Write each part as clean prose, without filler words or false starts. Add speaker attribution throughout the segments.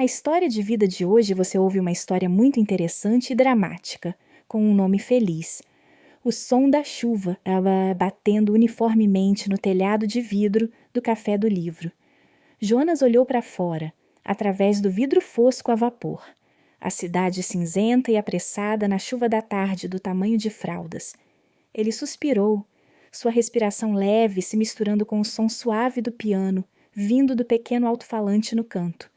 Speaker 1: A história de vida de hoje você ouve uma história muito interessante e dramática, com um nome feliz. O som da chuva estava batendo uniformemente no telhado de vidro do café do livro. Jonas olhou para fora, através do vidro fosco a vapor. A cidade cinzenta e apressada na chuva da tarde do tamanho de fraldas. Ele suspirou, sua respiração leve se misturando com o som suave do piano, vindo do pequeno alto-falante no canto.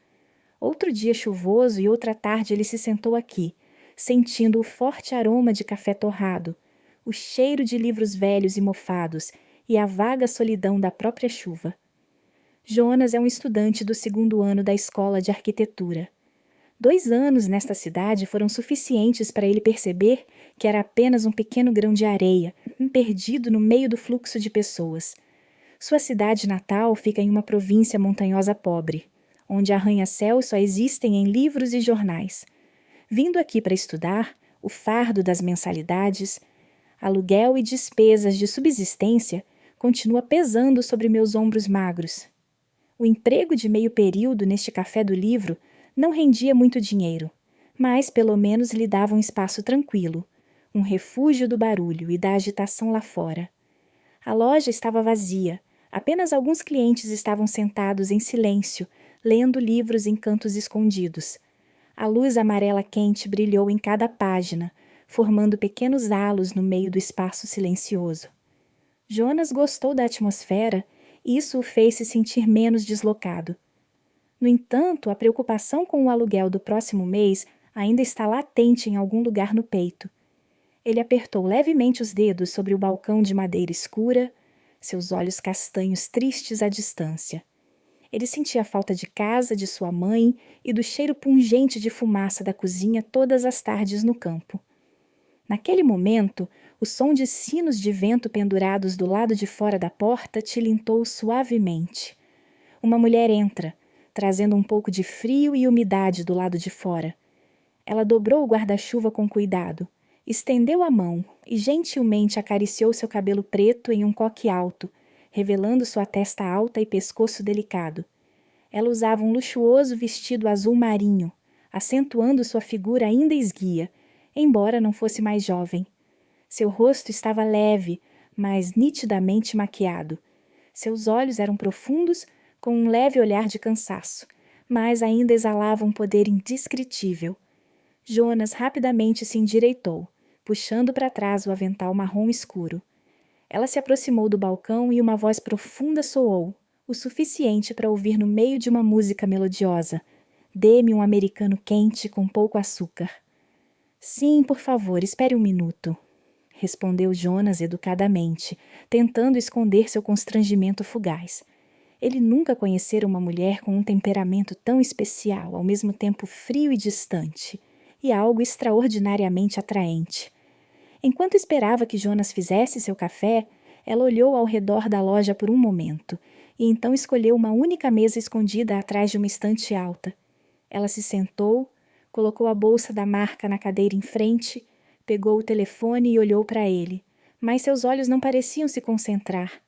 Speaker 1: Outro dia chuvoso e outra tarde ele se sentou aqui, sentindo o forte aroma de café torrado, o cheiro de livros velhos e mofados e a vaga solidão da própria chuva. Jonas é um estudante do 2º ano da escola de arquitetura. 2 anos nesta cidade foram suficientes para ele perceber que era apenas um pequeno grão de areia, perdido no meio do fluxo de pessoas. Sua cidade natal fica em uma província montanhosa pobre, onde arranha-céus só existem em livros e jornais. Vindo aqui para estudar, o fardo das mensalidades, aluguel e despesas de subsistência continua pesando sobre meus ombros magros. O emprego de meio período neste café do livro não rendia muito dinheiro, mas pelo menos lhe dava um espaço tranquilo, um refúgio do barulho e da agitação lá fora. A loja estava vazia, apenas alguns clientes estavam sentados em silêncio, lendo livros em cantos escondidos. A luz amarela quente brilhou em cada página, formando pequenos halos no meio do espaço silencioso. Jonas gostou da atmosfera e isso o fez se sentir menos deslocado. No entanto, a preocupação com o aluguel do próximo mês ainda está latente em algum lugar no peito. Ele apertou levemente os dedos sobre o balcão de madeira escura, seus olhos castanhos tristes à distância. Ele sentia a falta de casa, de sua mãe e do cheiro pungente de fumaça da cozinha todas as tardes no campo. Naquele momento, o som de sinos de vento pendurados do lado de fora da porta tilintou suavemente. Uma mulher entra, trazendo um pouco de frio e umidade do lado de fora. Ela dobrou o guarda-chuva com cuidado, estendeu a mão e gentilmente acariciou seu cabelo preto em um coque alto, revelando sua testa alta e pescoço delicado. Ela usava um luxuoso vestido azul marinho, acentuando sua figura ainda esguia, embora não fosse mais jovem. Seu rosto estava leve, mas nitidamente maquiado. Seus olhos eram profundos, com um leve olhar de cansaço, mas ainda exalavam um poder indescritível. Jonas rapidamente se endireitou, puxando para trás o avental marrom escuro. Ela se aproximou do balcão e uma voz profunda soou, o suficiente para ouvir no meio de uma música melodiosa. Dê-me um americano quente com pouco açúcar. Sim, por favor, espere um minuto, respondeu Jonas educadamente, tentando esconder seu constrangimento fugaz. Ele nunca conhecera uma mulher com um temperamento tão especial, ao mesmo tempo frio e distante, e algo extraordinariamente atraente. Enquanto esperava que Jonas fizesse seu café, ela olhou ao redor da loja por um momento, e então escolheu uma única mesa escondida atrás de uma estante alta. Ela se sentou, colocou a bolsa da marca na cadeira em frente, pegou o telefone e olhou para ele, mas seus olhos não pareciam se concentrar.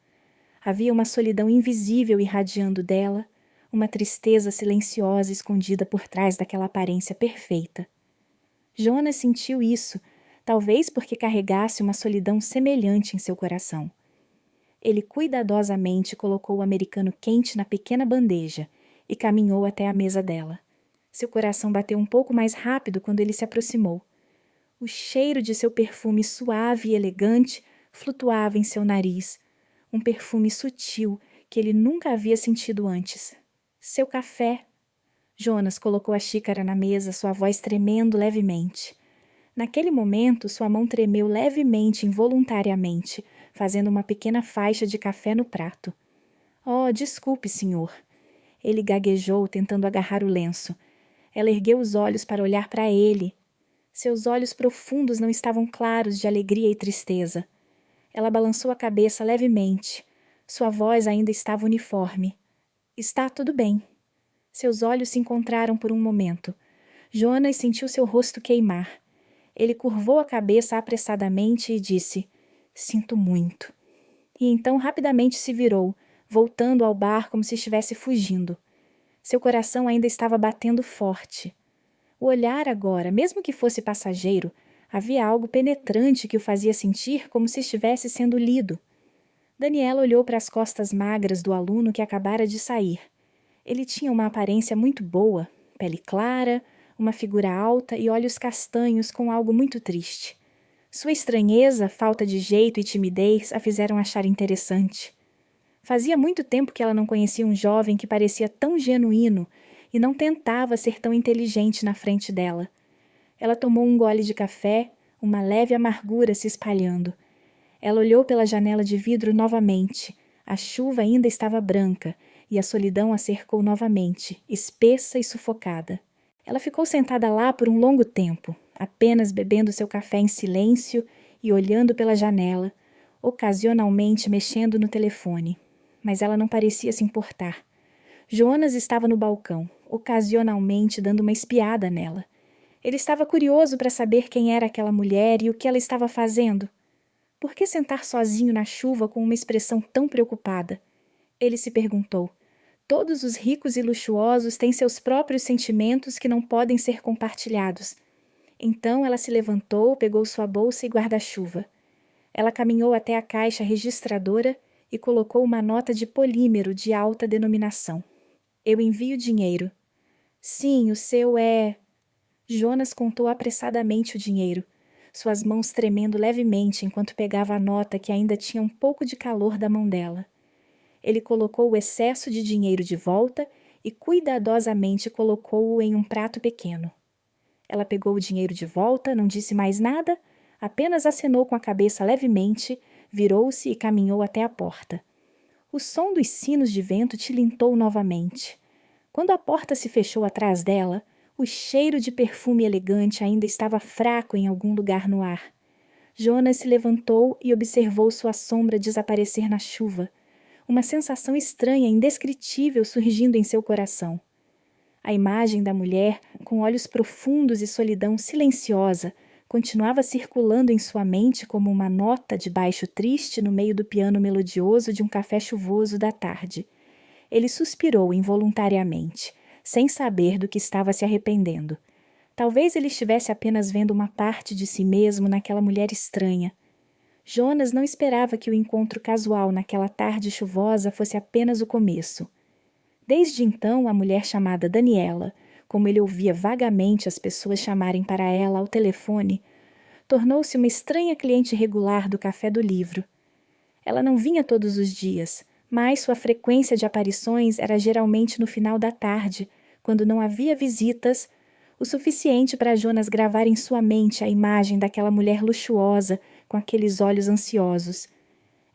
Speaker 1: Havia uma solidão invisível irradiando dela, uma tristeza silenciosa escondida por trás daquela aparência perfeita. Jonas sentiu isso, talvez porque carregasse uma solidão semelhante em seu coração. Ele cuidadosamente colocou o americano quente na pequena bandeja e caminhou até a mesa dela. Seu coração bateu um pouco mais rápido quando ele se aproximou. O cheiro de seu perfume suave e elegante flutuava em seu nariz, um perfume sutil que ele nunca havia sentido antes. Seu café. Jonas colocou a xícara na mesa, sua voz tremendo levemente. Naquele momento, sua mão tremeu levemente, involuntariamente, fazendo uma pequena faixa de café no prato. Oh, desculpe, senhor. Ele gaguejou, tentando agarrar o lenço. Ela ergueu os olhos para olhar para ele. Seus olhos profundos não estavam claros de alegria e tristeza. Ela balançou a cabeça levemente. Sua voz ainda estava uniforme. Está tudo bem. Seus olhos se encontraram por um momento. Jonas sentiu seu rosto queimar. Ele curvou a cabeça apressadamente e disse: Sinto muito. E então rapidamente se virou, voltando ao bar como se estivesse fugindo. Seu coração ainda estava batendo forte. O olhar agora, mesmo que fosse passageiro, havia algo penetrante que o fazia sentir como se estivesse sendo lido. Daniela olhou para as costas magras do aluno que acabara de sair. Ele tinha uma aparência muito boa, pele clara, uma figura alta e olhos castanhos com algo muito triste. Sua estranheza, falta de jeito e timidez a fizeram achar interessante. Fazia muito tempo que ela não conhecia um jovem que parecia tão genuíno e não tentava ser tão inteligente na frente dela. Ela tomou um gole de café, uma leve amargura se espalhando. Ela olhou pela janela de vidro novamente. A chuva ainda estava branca e a solidão a cercou novamente, espessa e sufocada. Ela ficou sentada lá por um longo tempo, apenas bebendo seu café em silêncio e olhando pela janela, ocasionalmente mexendo no telefone. Mas ela não parecia se importar. Jonas estava no balcão, ocasionalmente dando uma espiada nela. Ele estava curioso para saber quem era aquela mulher e o que ela estava fazendo. Por que sentar sozinho na chuva com uma expressão tão preocupada? Ele se perguntou. Todos os ricos e luxuosos têm seus próprios sentimentos que não podem ser compartilhados. Então ela se levantou, pegou sua bolsa e guarda-chuva. Ela caminhou até a caixa registradora e colocou uma nota de polímero de alta denominação. Eu envio dinheiro. Sim, o seu é... Jonas contou apressadamente o dinheiro, suas mãos tremendo levemente enquanto pegava a nota que ainda tinha um pouco de calor da mão dela. Ele colocou o excesso de dinheiro de volta e cuidadosamente colocou-o em um prato pequeno. Ela pegou o dinheiro de volta, não disse mais nada, apenas acenou com a cabeça levemente, virou-se e caminhou até a porta. O som dos sinos de vento tilintou novamente. Quando a porta se fechou atrás dela, o cheiro de perfume elegante ainda estava fraco em algum lugar no ar. Jonas se levantou e observou sua sombra desaparecer na chuva. Uma sensação estranha, indescritível, surgindo em seu coração. A imagem da mulher, com olhos profundos e solidão silenciosa, continuava circulando em sua mente como uma nota de baixo triste no meio do piano melodioso de um café chuvoso da tarde. Ele suspirou involuntariamente, sem saber do que estava se arrependendo. Talvez ele estivesse apenas vendo uma parte de si mesmo naquela mulher estranha. Jonas não esperava que o encontro casual naquela tarde chuvosa fosse apenas o começo. Desde então, a mulher chamada Daniela, como ele ouvia vagamente as pessoas chamarem para ela ao telefone, tornou-se uma estranha cliente regular do Café do Livro. Ela não vinha todos os dias, mas sua frequência de aparições era geralmente no final da tarde, quando não havia visitas, o suficiente para Jonas gravar em sua mente a imagem daquela mulher luxuosa, com aqueles olhos ansiosos.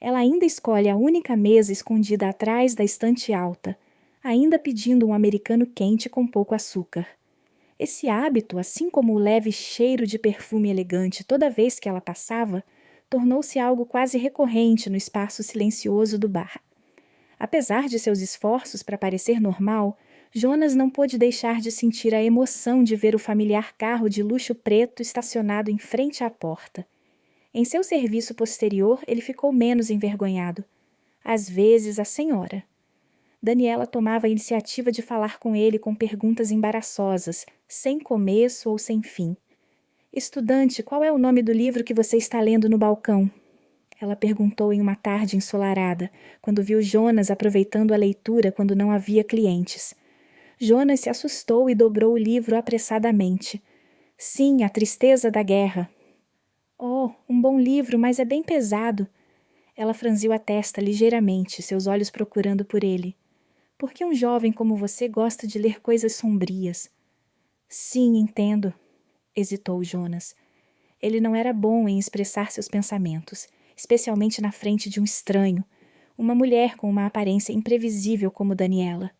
Speaker 1: Ela ainda escolhe a única mesa escondida atrás da estante alta, ainda pedindo um americano quente com pouco açúcar. Esse hábito, assim como o leve cheiro de perfume elegante toda vez que ela passava, tornou-se algo quase recorrente no espaço silencioso do bar. Apesar de seus esforços para parecer normal, Jonas não pôde deixar de sentir a emoção de ver o familiar carro de luxo preto estacionado em frente à porta. Em seu serviço posterior, ele ficou menos envergonhado. Às vezes, a senhora. Daniela tomava a iniciativa de falar com ele com perguntas embaraçosas, sem começo ou sem fim. Estudante, qual é o nome do livro que você está lendo no balcão? Ela perguntou em uma tarde ensolarada, quando viu Jonas aproveitando a leitura quando não havia clientes. Jonas se assustou e dobrou o livro apressadamente. Sim, A Tristeza da Guerra. Oh, um bom livro, mas é bem pesado. Ela franziu a testa ligeiramente, seus olhos procurando por ele. Por que um jovem como você gosta de ler coisas sombrias? Sim, entendo, hesitou Jonas. Ele não era bom em expressar seus pensamentos, especialmente na frente de um estranho, uma mulher com uma aparência imprevisível como Daniela.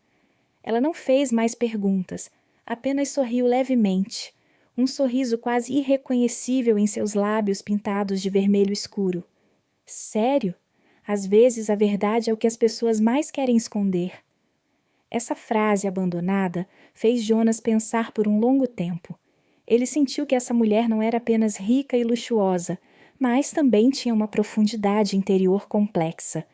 Speaker 1: Ela não fez mais perguntas, apenas sorriu levemente, um sorriso quase irreconhecível em seus lábios pintados de vermelho escuro. Sério? Às vezes a verdade é o que as pessoas mais querem esconder. Essa frase abandonada fez Jonas pensar por um longo tempo. Ele sentiu que essa mulher não era apenas rica e luxuosa, mas também tinha uma profundidade interior complexa.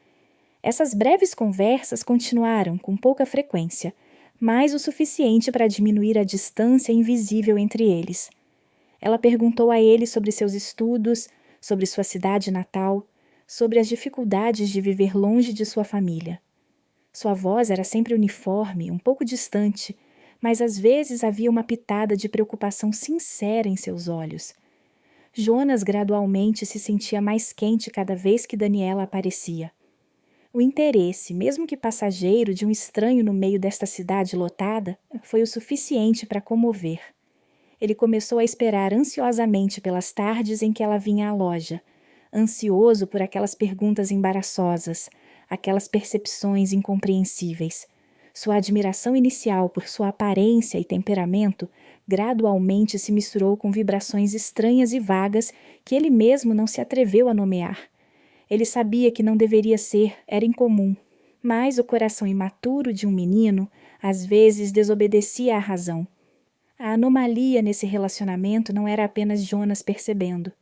Speaker 1: Essas breves conversas continuaram com pouca frequência, mas o suficiente para diminuir a distância invisível entre eles. Ela perguntou a ele sobre seus estudos, sobre sua cidade natal, sobre as dificuldades de viver longe de sua família. Sua voz era sempre uniforme, um pouco distante, mas às vezes havia uma pitada de preocupação sincera em seus olhos. Jonas gradualmente se sentia mais quente cada vez que Daniela aparecia. O interesse, mesmo que passageiro, de um estranho no meio desta cidade lotada, foi o suficiente para comover. Ele começou a esperar ansiosamente pelas tardes em que ela vinha à loja, ansioso por aquelas perguntas embaraçosas, aquelas percepções incompreensíveis. Sua admiração inicial por sua aparência e temperamento gradualmente se misturou com vibrações estranhas e vagas que ele mesmo não se atreveu a nomear. Ele sabia que não deveria ser, era incomum, mas o coração imaturo de um menino às vezes desobedecia à razão. A anomalia nesse relacionamento não era apenas Jonas percebendo.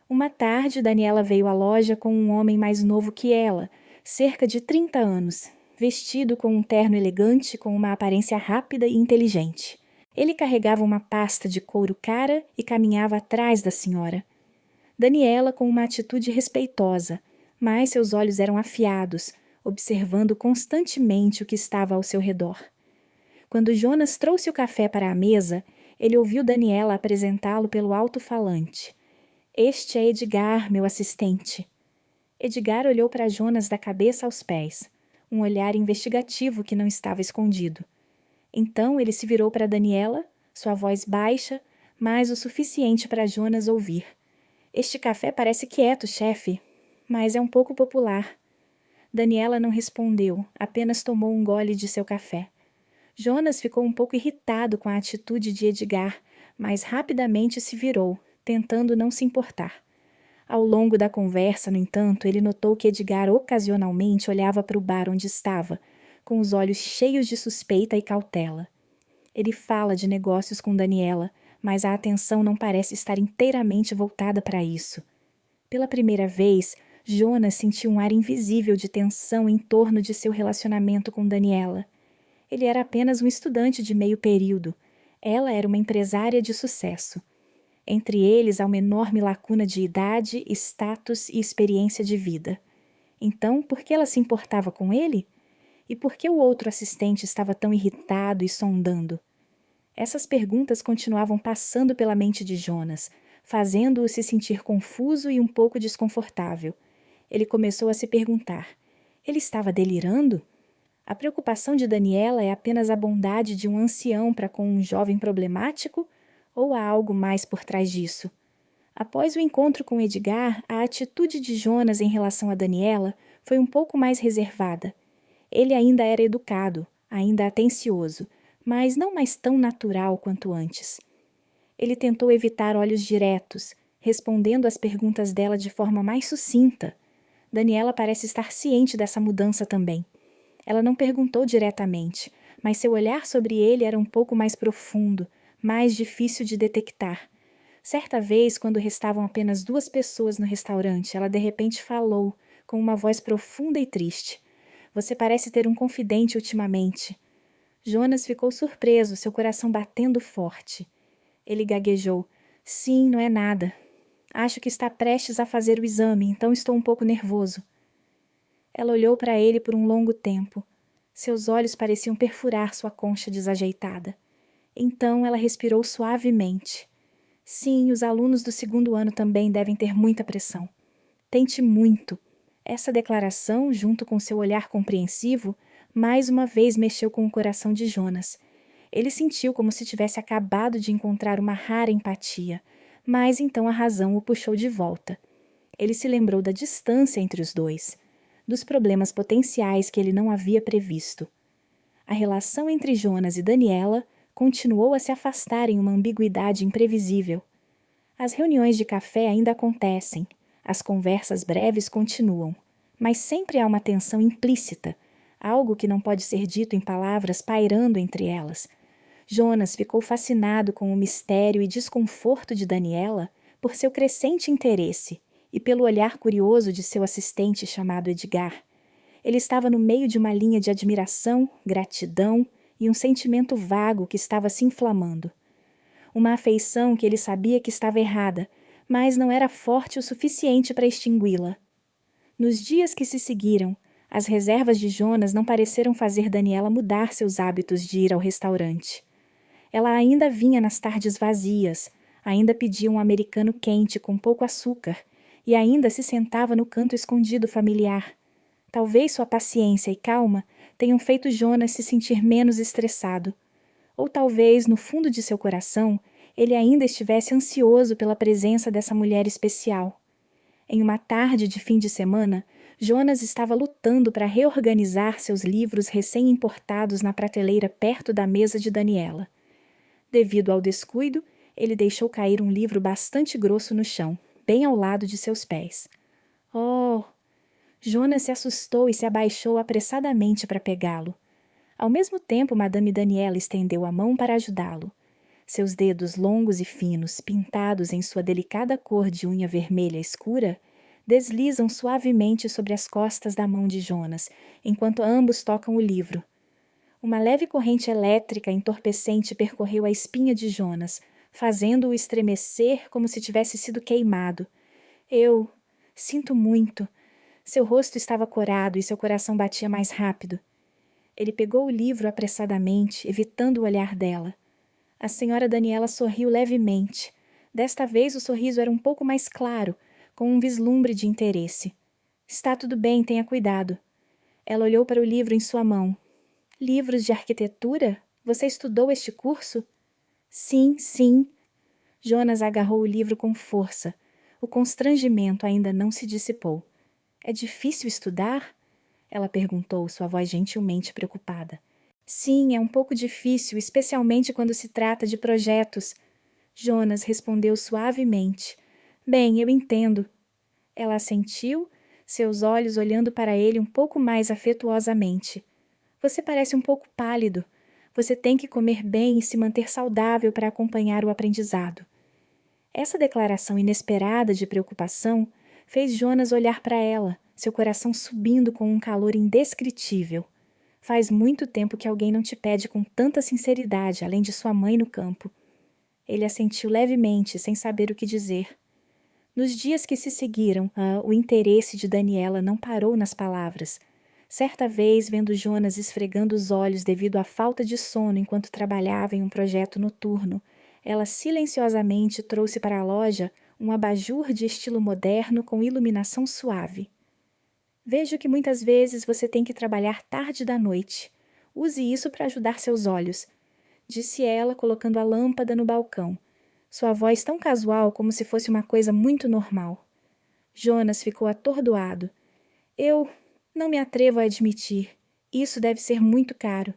Speaker 1: Uma tarde, Daniela veio à loja com um homem mais novo que ela, cerca de 30 anos, vestido com um terno elegante com uma aparência rápida e inteligente. Ele carregava uma pasta de couro cara e caminhava atrás da senhora. Daniela com uma atitude respeitosa, mas seus olhos eram afiados, observando constantemente o que estava ao seu redor. Quando Jonas trouxe o café para a mesa, ele ouviu Daniela apresentá-lo pelo alto-falante. Este é Edgar, meu assistente. Edgar olhou para Jonas da cabeça aos pés, um olhar investigativo que não estava escondido. Então ele se virou para Daniela, sua voz baixa, mas o suficiente para Jonas ouvir. Este café parece quieto, chefe, mas é um pouco popular. Daniela não respondeu, apenas tomou um gole de seu café. Jonas ficou um pouco irritado com a atitude de Edgar, mas rapidamente se virou, tentando não se importar. Ao longo da conversa, no entanto, ele notou que Edgar ocasionalmente olhava para o bar onde estava, com os olhos cheios de suspeita e cautela. Ele fala de negócios com Daniela, mas a atenção não parece estar inteiramente voltada para isso. Pela primeira vez, Jonas sentiu um ar invisível de tensão em torno de seu relacionamento com Daniela. Ele era apenas um estudante de meio período. Ela era uma empresária de sucesso. Entre eles há uma enorme lacuna de idade, status e experiência de vida. Então, por que ela se importava com ele? E por que o outro assistente estava tão irritado e sondando? Essas perguntas continuavam passando pela mente de Jonas, fazendo-o se sentir confuso e um pouco desconfortável. Ele começou a se perguntar: ele estava delirando? A preocupação de Daniela é apenas a bondade de um ancião para com um jovem problemático? Ou há algo mais por trás disso? Após o encontro com Edgar, a atitude de Jonas em relação a Daniela foi um pouco mais reservada. Ele ainda era educado, ainda atencioso, mas não mais tão natural quanto antes. Ele tentou evitar olhos diretos, respondendo às perguntas dela de forma mais sucinta. Daniela parece estar ciente dessa mudança também. Ela não perguntou diretamente, mas seu olhar sobre ele era um pouco mais profundo, mais difícil de detectar. Certa vez, quando restavam apenas 2 pessoas no restaurante, ela de repente falou, com uma voz profunda e triste: "Você parece ter um confidente ultimamente." Jonas ficou surpreso, seu coração batendo forte. Ele gaguejou: "Sim, não é nada. Acho que está prestes a fazer o exame, então estou um pouco nervoso." Ela olhou para ele por um longo tempo. Seus olhos pareciam perfurar sua concha desajeitada. Então ela respirou suavemente. "Sim, os alunos do 2º ano também devem ter muita pressão. Tente muito." Essa declaração, junto com seu olhar compreensivo, mais uma vez mexeu com o coração de Jonas. Ele sentiu como se tivesse acabado de encontrar uma rara empatia, mas então a razão o puxou de volta. Ele se lembrou da distância entre os dois, dos problemas potenciais que ele não havia previsto. A relação entre Jonas e Daniela continuou a se afastar em uma ambiguidade imprevisível. As reuniões de café ainda acontecem, as conversas breves continuam, mas sempre há uma tensão implícita, algo que não pode ser dito em palavras pairando entre elas. Jonas ficou fascinado com o mistério e desconforto de Daniela por seu crescente interesse e pelo olhar curioso de seu assistente chamado Edgar. Ele estava no meio de uma linha de admiração, gratidão e um sentimento vago que estava se inflamando. Uma afeição que ele sabia que estava errada, mas não era forte o suficiente para extingui-la. Nos dias que se seguiram, as reservas de Jonas não pareceram fazer Daniela mudar seus hábitos de ir ao restaurante. Ela ainda vinha nas tardes vazias, ainda pedia um americano quente com pouco açúcar e ainda se sentava no canto escondido familiar. Talvez sua paciência e calma tenham feito Jonas se sentir menos estressado. Ou talvez, no fundo de seu coração, ele ainda estivesse ansioso pela presença dessa mulher especial. Em uma tarde de fim de semana, Jonas estava lutando para reorganizar seus livros recém-importados na prateleira perto da mesa de Daniela. Devido ao descuido, ele deixou cair um livro bastante grosso no chão, bem ao lado de seus pés. Oh! Jonas se assustou e se abaixou apressadamente para pegá-lo. Ao mesmo tempo, Madame Daniela estendeu a mão para ajudá-lo. Seus dedos longos e finos, pintados em sua delicada cor de unha vermelha escura, deslizam suavemente sobre as costas da mão de Jonas, enquanto ambos tocam o livro. Uma leve corrente elétrica entorpecente percorreu a espinha de Jonas, fazendo-o estremecer como se tivesse sido queimado. Eu sinto muito. Seu rosto estava corado e seu coração batia mais rápido. Ele pegou o livro apressadamente, evitando o olhar dela. A senhora Daniela sorriu levemente. Desta vez o sorriso era um pouco mais claro, com um vislumbre de interesse. Está tudo bem, tenha cuidado. Ela olhou para o livro em sua mão. Livros de arquitetura? Você estudou este curso? Sim, sim. Jonas agarrou o livro com força. O constrangimento ainda não se dissipou. É difícil estudar? Ela perguntou, sua voz gentilmente preocupada. Sim, é um pouco difícil, especialmente quando se trata de projetos. Jonas respondeu suavemente. Bem, eu entendo. Ela assentiu, seus olhos olhando para ele um pouco mais afetuosamente. Você parece um pouco pálido. Você tem que comer bem e se manter saudável para acompanhar o aprendizado. Essa declaração inesperada de preocupação fez Jonas olhar para ela, seu coração subindo com um calor indescritível. Faz muito tempo que alguém não te pede com tanta sinceridade, além de sua mãe no campo. Ele assentiu levemente, sem saber o que dizer. Nos dias que se seguiram, o interesse de Daniela não parou nas palavras. Certa vez, vendo Jonas esfregando os olhos devido à falta de sono enquanto trabalhava em um projeto noturno, ela silenciosamente trouxe para a loja um abajur de estilo moderno com iluminação suave. Vejo que muitas vezes você tem que trabalhar tarde da noite. Use isso para ajudar seus olhos, disse ela, colocando a lâmpada no balcão. Sua voz tão casual como se fosse uma coisa muito normal. Jonas ficou atordoado. Eu não me atrevo a admitir. Isso deve ser muito caro.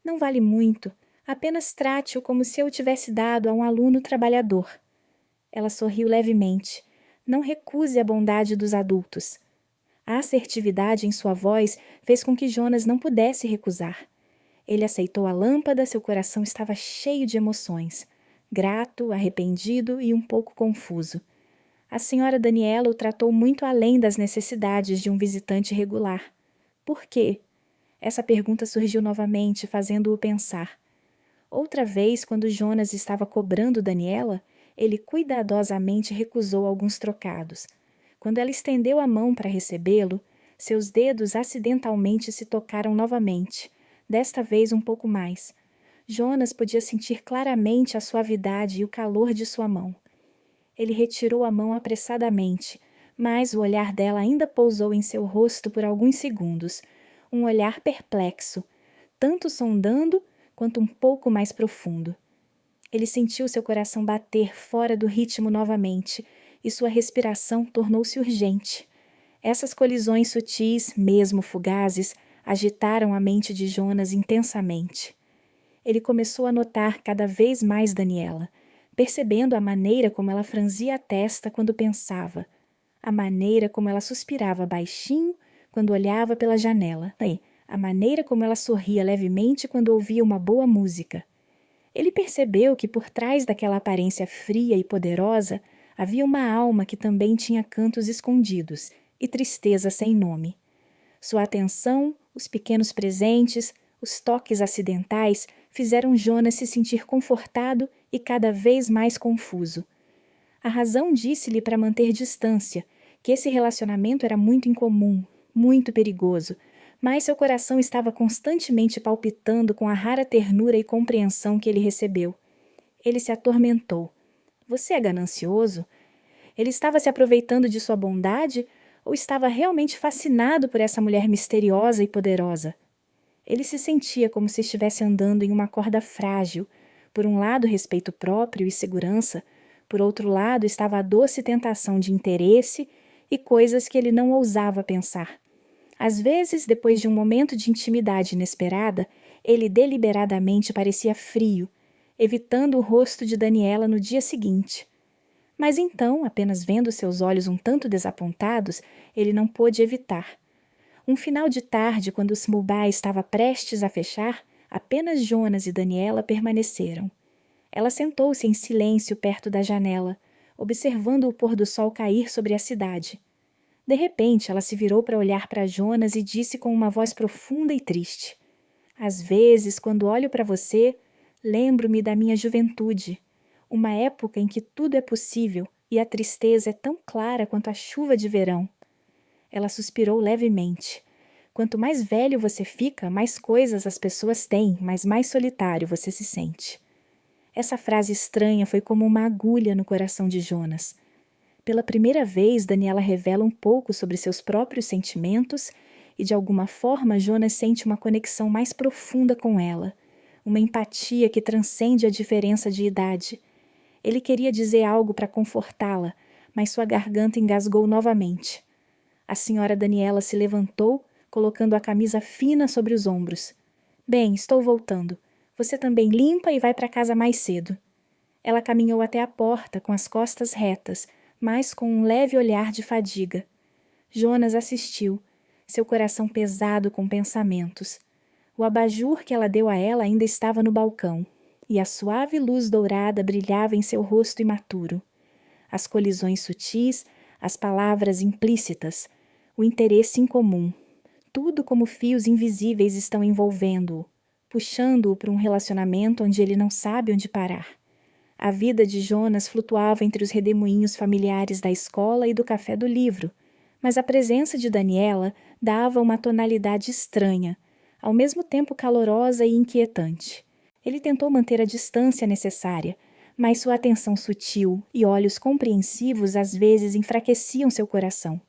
Speaker 1: Não vale muito. Apenas trate-o como se eu tivesse dado a um aluno trabalhador. Ela sorriu levemente. Não recuse a bondade dos adultos. A assertividade em sua voz fez com que Jonas não pudesse recusar. Ele aceitou a lâmpada, seu coração estava cheio de emoções. Grato, arrependido e um pouco confuso. A senhora Daniela o tratou muito além das necessidades de um visitante regular. Por quê? Essa pergunta surgiu novamente, fazendo-o pensar. Outra vez, quando Jonas estava cobrando Daniela, ele cuidadosamente recusou alguns trocados. Quando ela estendeu a mão para recebê-lo, seus dedos acidentalmente se tocaram novamente, desta vez um pouco mais. Jonas podia sentir claramente a suavidade e o calor de sua mão. Ele retirou a mão apressadamente, mas o olhar dela ainda pousou em seu rosto por alguns segundos, um olhar perplexo, tanto sondando quanto um pouco mais profundo. Ele sentiu seu coração bater fora do ritmo novamente, e sua respiração tornou-se urgente. Essas colisões sutis, mesmo fugazes, agitaram a mente de Jonas intensamente. Ele começou a notar cada vez mais Daniela, percebendo a maneira como ela franzia a testa quando pensava, a maneira como ela suspirava baixinho quando olhava pela janela, e a maneira como ela sorria levemente quando ouvia uma boa música. Ele percebeu que por trás daquela aparência fria e poderosa havia uma alma que também tinha cantos escondidos e tristeza sem nome. Sua atenção, os pequenos presentes, Os toques acidentais fizeram Jonas se sentir confortado e cada vez mais confuso. A razão disse-lhe para manter distância, que esse relacionamento era muito incomum, muito perigoso, mas seu coração estava constantemente palpitando com a rara ternura e compreensão que ele recebeu. Ele se atormentou. Você é ganancioso? Ele estava se aproveitando de sua bondade ou estava realmente fascinado por essa mulher misteriosa e poderosa? Ele se sentia como se estivesse andando em uma corda frágil. Por um lado, respeito próprio e segurança, por outro lado, estava a doce tentação de interesse e coisas que ele não ousava pensar. Às vezes, depois de um momento de intimidade inesperada, ele deliberadamente parecia frio, evitando o rosto de Daniela no dia seguinte. Mas então, apenas vendo seus olhos um tanto desapontados, ele não pôde evitar. Um final de tarde, quando o smoothie estava prestes a fechar, apenas Jonas e Daniela permaneceram. Ela sentou-se em silêncio perto da janela, observando o pôr do sol cair sobre a cidade. De repente, ela se virou para olhar para Jonas e disse com uma voz profunda e triste: Às vezes, quando olho para você, lembro-me da minha juventude, uma época em que tudo é possível e a tristeza é tão clara quanto a chuva de verão. Ela suspirou levemente. Quanto mais velho você fica, mais coisas as pessoas têm, mas mais solitário você se sente. Essa frase estranha foi como uma agulha no coração de Jonas. Pela primeira vez, Daniela revela um pouco sobre seus próprios sentimentos e, de alguma forma, Jonas sente uma conexão mais profunda com ela, uma empatia que transcende a diferença de idade. Ele queria dizer algo para confortá-la, mas sua garganta engasgou novamente. A senhora Daniela se levantou, colocando a camisa fina sobre os ombros. Bem, estou voltando. Você também limpa e vai para casa mais cedo. Ela caminhou até a porta, com as costas retas, mas com um leve olhar de fadiga. Jonas assistiu, seu coração pesado com pensamentos. O abajur que ela deu a ela ainda estava no balcão, e a suave luz dourada brilhava em seu rosto imaturo. As colisões sutis, as palavras implícitas, o interesse incomum, tudo como fios invisíveis estão envolvendo-o, puxando-o para um relacionamento onde ele não sabe onde parar. A vida de Jonas flutuava entre os redemoinhos familiares da escola e do café do livro, mas a presença de Daniela dava uma tonalidade estranha, ao mesmo tempo calorosa e inquietante. Ele tentou manter a distância necessária, mas sua atenção sutil e olhos compreensivos às vezes enfraqueciam seu coração.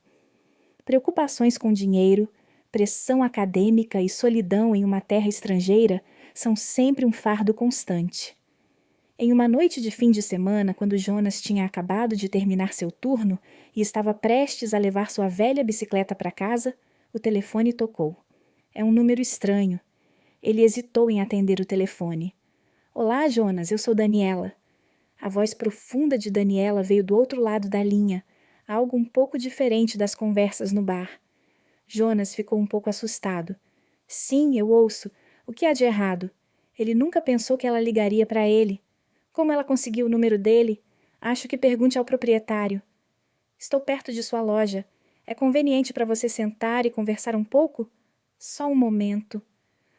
Speaker 1: Preocupações com dinheiro, pressão acadêmica e solidão em uma terra estrangeira são sempre um fardo constante. Em uma noite de fim de semana, quando Jonas tinha acabado de terminar seu turno e estava prestes a levar sua velha bicicleta para casa, o telefone tocou. É um número estranho. Ele hesitou em atender o telefone. Olá, Jonas, eu sou Daniela. A voz profunda de Daniela veio do outro lado da linha, algo um pouco diferente das conversas no bar. Jonas ficou um pouco assustado. Sim, eu ouço. O que há de errado? Ele nunca pensou que ela ligaria para ele. Como ela conseguiu o número dele? Acho que pergunte ao proprietário. Estou perto de sua loja. É conveniente para você sentar e conversar um pouco? Só um momento.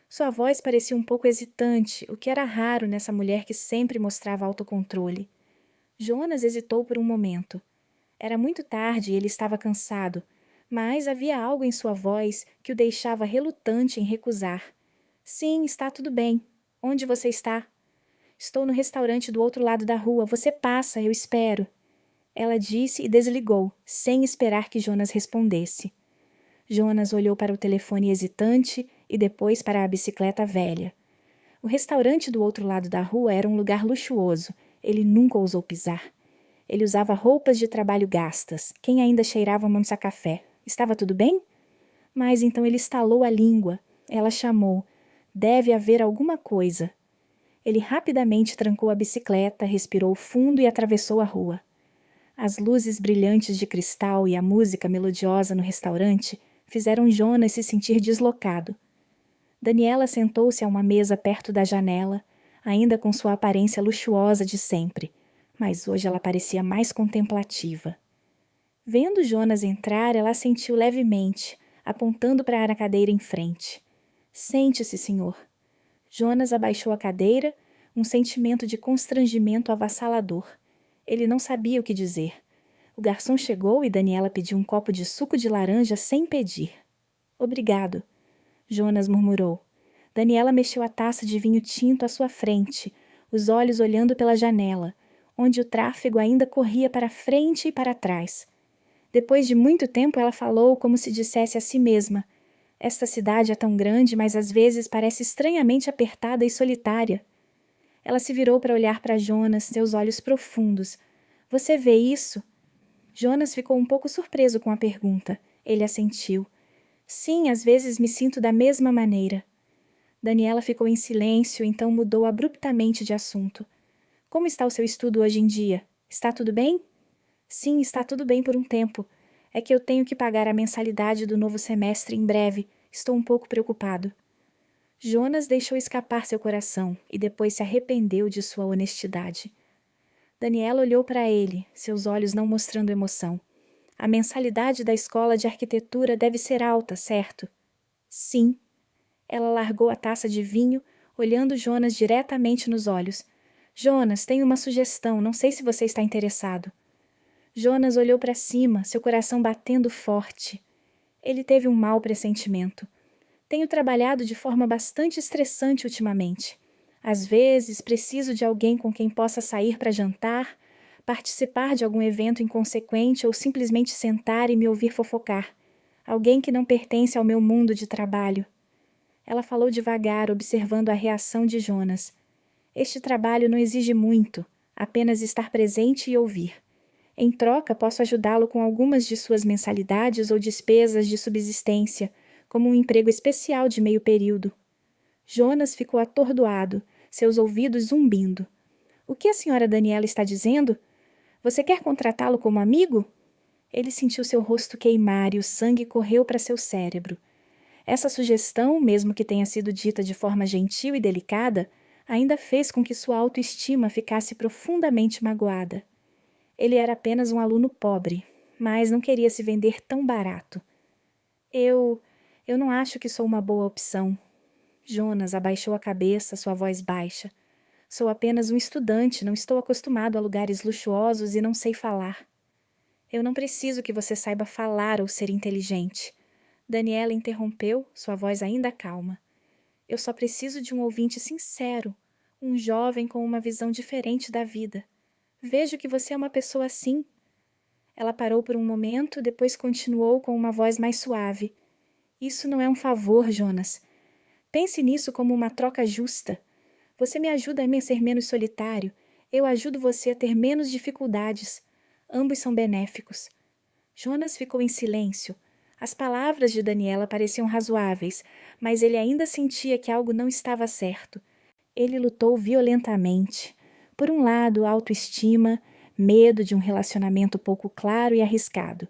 Speaker 1: Sua voz parecia um pouco hesitante, o que era raro nessa mulher que sempre mostrava autocontrole. Jonas hesitou por um momento. Era muito tarde e ele estava cansado, mas havia algo em sua voz que o deixava relutante em recusar. Sim, está tudo bem. Onde você está? Estou no restaurante do outro lado da rua. Você passa, eu espero. Ela disse e desligou, sem esperar que Jonas respondesse. Jonas olhou para o telefone hesitante e depois para a bicicleta velha. O restaurante do outro lado da rua era um lugar luxuoso. Ele nunca ousou pisar. Ele usava roupas de trabalho gastas. Quem ainda cheirava Monsa-café? Estava tudo bem? Mas então ele estalou a língua. Ela chamou. Deve haver alguma coisa. Ele rapidamente trancou a bicicleta, respirou fundo e atravessou a rua. As luzes brilhantes de cristal e a música melodiosa no restaurante fizeram Jonas se sentir deslocado. Daniela sentou-se a uma mesa perto da janela, ainda com sua aparência luxuosa de sempre, mas hoje ela parecia mais contemplativa. Vendo Jonas entrar, ela assentiu levemente, apontando para a cadeira em frente. Sente-se, senhor. Jonas abaixou a cadeira, um sentimento de constrangimento avassalador. Ele não sabia o que dizer. O garçom chegou e Daniela pediu um copo de suco de laranja sem pedir. Obrigado, Jonas murmurou. Daniela mexeu a taça de vinho tinto à sua frente, os olhos olhando pela janela, onde o tráfego ainda corria para frente e para trás. Depois de muito tempo ela falou como se dissesse a si mesma: esta cidade é tão grande, mas às vezes parece estranhamente apertada e solitária. Ela se virou para olhar para Jonas, seus olhos profundos. Você vê isso? Jonas ficou um pouco surpreso com a pergunta. Ele assentiu. Sim, às vezes me sinto da mesma maneira. Daniela ficou em silêncio, então mudou abruptamente de assunto. Como está o seu estudo hoje em dia? Está tudo bem? Sim, está tudo bem por um tempo. É que eu tenho que pagar a mensalidade do novo semestre em breve. Estou um pouco preocupado. Jonas deixou escapar seu coração e depois se arrependeu de sua honestidade. Daniela olhou para ele, seus olhos não mostrando emoção. A mensalidade da escola de arquitetura deve ser alta, certo? Sim. Ela largou a taça de vinho, olhando Jonas diretamente nos olhos. Jonas, tenho uma sugestão, não sei se você está interessado. Jonas olhou para cima, seu coração batendo forte. Ele teve um mau pressentimento. Tenho trabalhado de forma bastante estressante ultimamente. Às vezes, preciso de alguém com quem possa sair para jantar, participar de algum evento inconsequente ou simplesmente sentar e me ouvir fofocar. Alguém que não pertence ao meu mundo de trabalho. Ela falou devagar, observando a reação de Jonas. Este trabalho não exige muito, apenas estar presente e ouvir. Em troca, posso ajudá-lo com algumas de suas mensalidades ou despesas de subsistência, como um emprego especial de meio período. Jonas ficou atordoado, seus ouvidos zumbindo. O que a senhora Daniela está dizendo? Você quer contratá-lo como amigo? Ele sentiu seu rosto queimar e o sangue correu para seu cérebro. Essa sugestão, mesmo que tenha sido dita de forma gentil e delicada, ainda fez com que sua autoestima ficasse profundamente magoada. Ele era apenas um aluno pobre, mas não queria se vender tão barato. Eu não acho que sou uma boa opção. Jonas abaixou a cabeça, sua voz baixa. Sou apenas um estudante, não estou acostumado a lugares luxuosos e não sei falar. Eu não preciso que você saiba falar ou ser inteligente. Daniela interrompeu, sua voz ainda calma. Eu só preciso de um ouvinte sincero, um jovem com uma visão diferente da vida. Vejo que você é uma pessoa assim. Ela parou por um momento, depois continuou com uma voz mais suave. Isso não é um favor, Jonas. Pense nisso como uma troca justa. Você me ajuda a ser menos solitário. Eu ajudo você a ter menos dificuldades. Ambos são benéficos. Jonas ficou em silêncio. As palavras de Daniela pareciam razoáveis, mas ele ainda sentia que algo não estava certo. Ele lutou violentamente. Por um lado, autoestima, medo de um relacionamento pouco claro e arriscado.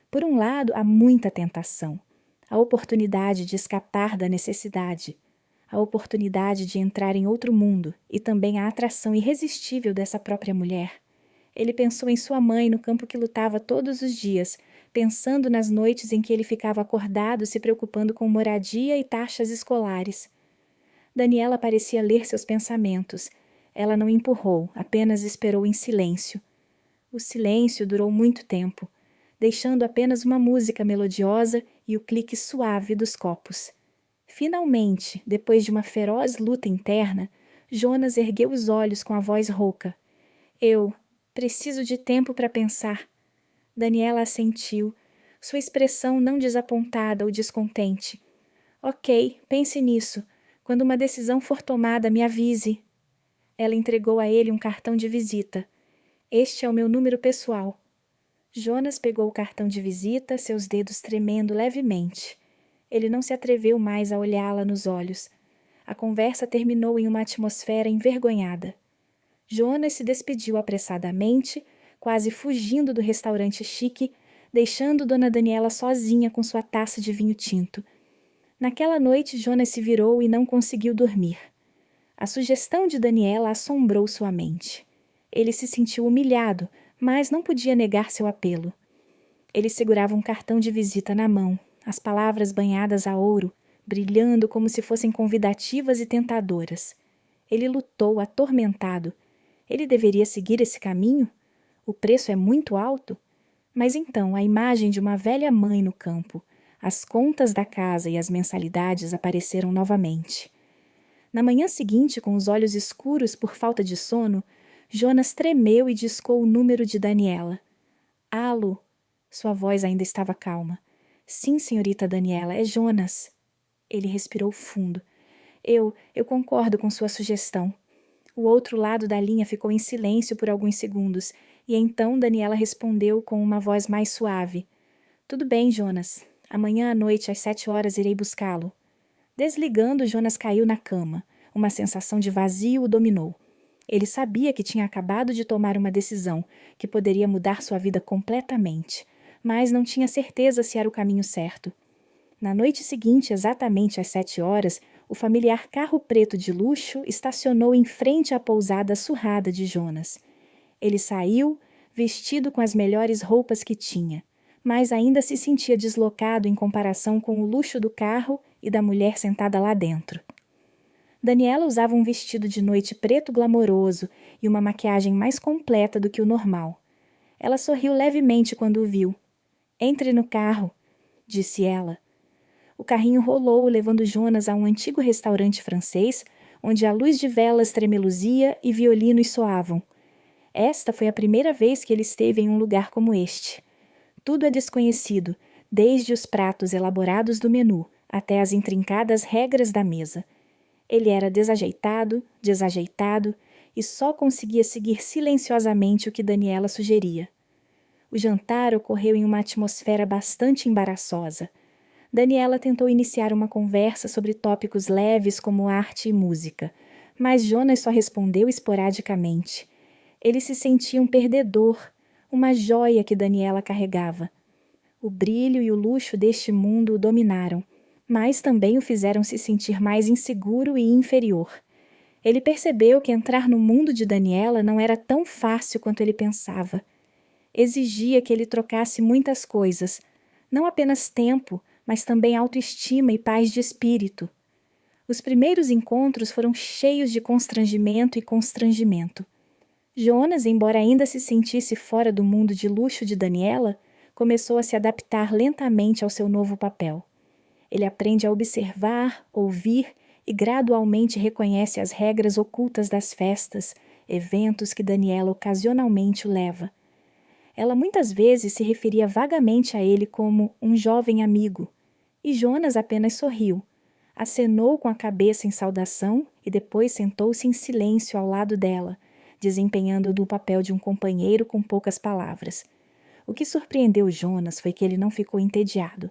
Speaker 1: Por um lado, há muita tentação. A oportunidade de escapar da necessidade. A oportunidade de entrar em outro mundo e também a atração irresistível dessa própria mulher. Ele pensou em sua mãe no campo que lutava todos os dias, pensando nas noites em que ele ficava acordado se preocupando com moradia e taxas escolares. Daniela parecia ler seus pensamentos. Ela não empurrou, apenas esperou em silêncio. O silêncio durou muito tempo, deixando apenas uma música melodiosa e o clique suave dos copos. Finalmente, depois de uma feroz luta interna, Jonas ergueu os olhos com a voz rouca. Eu preciso de tempo para pensar. Daniela assentiu, sua expressão não desapontada ou descontente. Ok, pense nisso. Quando uma decisão for tomada, me avise. Ela entregou a ele um cartão de visita. Este é o meu número pessoal. Jonas pegou o cartão de visita, seus dedos tremendo levemente. Ele não se atreveu mais a olhá-la nos olhos. A conversa terminou em uma atmosfera envergonhada. Jonas se despediu apressadamente, quase fugindo do restaurante chique, deixando Dona Daniela sozinha com sua taça de vinho tinto. Naquela noite, Jonas se virou e não conseguiu dormir. A sugestão de Daniela assombrou sua mente. Ele se sentiu humilhado, mas não podia negar seu apelo. Ele segurava um cartão de visita na mão, as palavras banhadas a ouro, brilhando como se fossem convidativas e tentadoras. Ele lutou, atormentado. Ele deveria seguir esse caminho? O preço é muito alto? Mas então a imagem de uma velha mãe no campo, as contas da casa e as mensalidades apareceram novamente. Na manhã seguinte, com os olhos escuros por falta de sono, Jonas tremeu e discou o número de Daniela. Alô? Sua voz ainda estava calma. Sim, senhorita Daniela, é Jonas. Ele respirou fundo. Eu concordo com sua sugestão. O outro lado da linha ficou em silêncio por alguns segundos, e então Daniela respondeu com uma voz mais suave. Tudo bem, Jonas. Amanhã à noite, às 7 horas, irei buscá-lo. Desligando, Jonas caiu na cama. Uma sensação de vazio o dominou. Ele sabia que tinha acabado de tomar uma decisão que poderia mudar sua vida completamente, mas não tinha certeza se era o caminho certo. Na noite seguinte, exatamente às 7 horas, o familiar carro preto de luxo estacionou em frente à pousada surrada de Jonas. Ele saiu, vestido com as melhores roupas que tinha, mas ainda se sentia deslocado em comparação com o luxo do carro e da mulher sentada lá dentro. Daniela usava um vestido de noite preto glamouroso e uma maquiagem mais completa do que o normal. Ela sorriu levemente quando o viu. Entre no carro, disse ela. O carrinho rolou, levando Jonas a um antigo restaurante francês, onde a luz de velas tremeluzia e violinos soavam. Esta foi a primeira vez que ele esteve em um lugar como este. Tudo é desconhecido, desde os pratos elaborados do menu até as intrincadas regras da mesa. Ele era desajeitado e só conseguia seguir silenciosamente o que Daniela sugeria. O jantar ocorreu em uma atmosfera bastante embaraçosa. Daniela tentou iniciar uma conversa sobre tópicos leves como arte e música, mas Jonas só respondeu esporadicamente. Ele se sentia um perdedor, uma joia que Daniela carregava. O brilho e o luxo deste mundo o dominaram, mas também o fizeram se sentir mais inseguro e inferior. Ele percebeu que entrar no mundo de Daniela não era tão fácil quanto ele pensava. Exigia que ele trocasse muitas coisas, não apenas tempo, mas também autoestima e paz de espírito. Os primeiros encontros foram cheios de constrangimento e constrangimento. Jonas, embora ainda se sentisse fora do mundo de luxo de Daniela, começou a se adaptar lentamente ao seu novo papel. Ele aprende a observar, ouvir e gradualmente reconhece as regras ocultas das festas, eventos que Daniela ocasionalmente o leva. Ela muitas vezes se referia vagamente a ele como um jovem amigo, e Jonas apenas sorriu, acenou com a cabeça em saudação e depois sentou-se em silêncio ao lado dela, desempenhando o papel de um companheiro com poucas palavras. O que surpreendeu Jonas foi que ele não ficou entediado.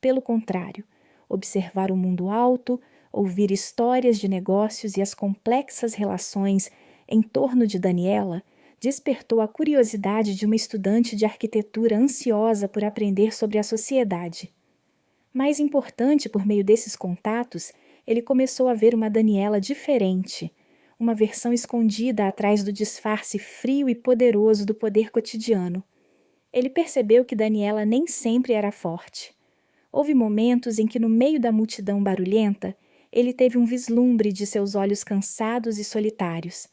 Speaker 1: Pelo contrário, observar o mundo alto, ouvir histórias de negócios e as complexas relações em torno de Daniela despertou a curiosidade de uma estudante de arquitetura ansiosa por aprender sobre a sociedade. Mais importante, por meio desses contatos, ele começou a ver uma Daniela diferente, uma versão escondida atrás do disfarce frio e poderoso do poder cotidiano. Ele percebeu que Daniela nem sempre era forte. Houve momentos em que, no meio da multidão barulhenta, ele teve um vislumbre de seus olhos cansados e solitários.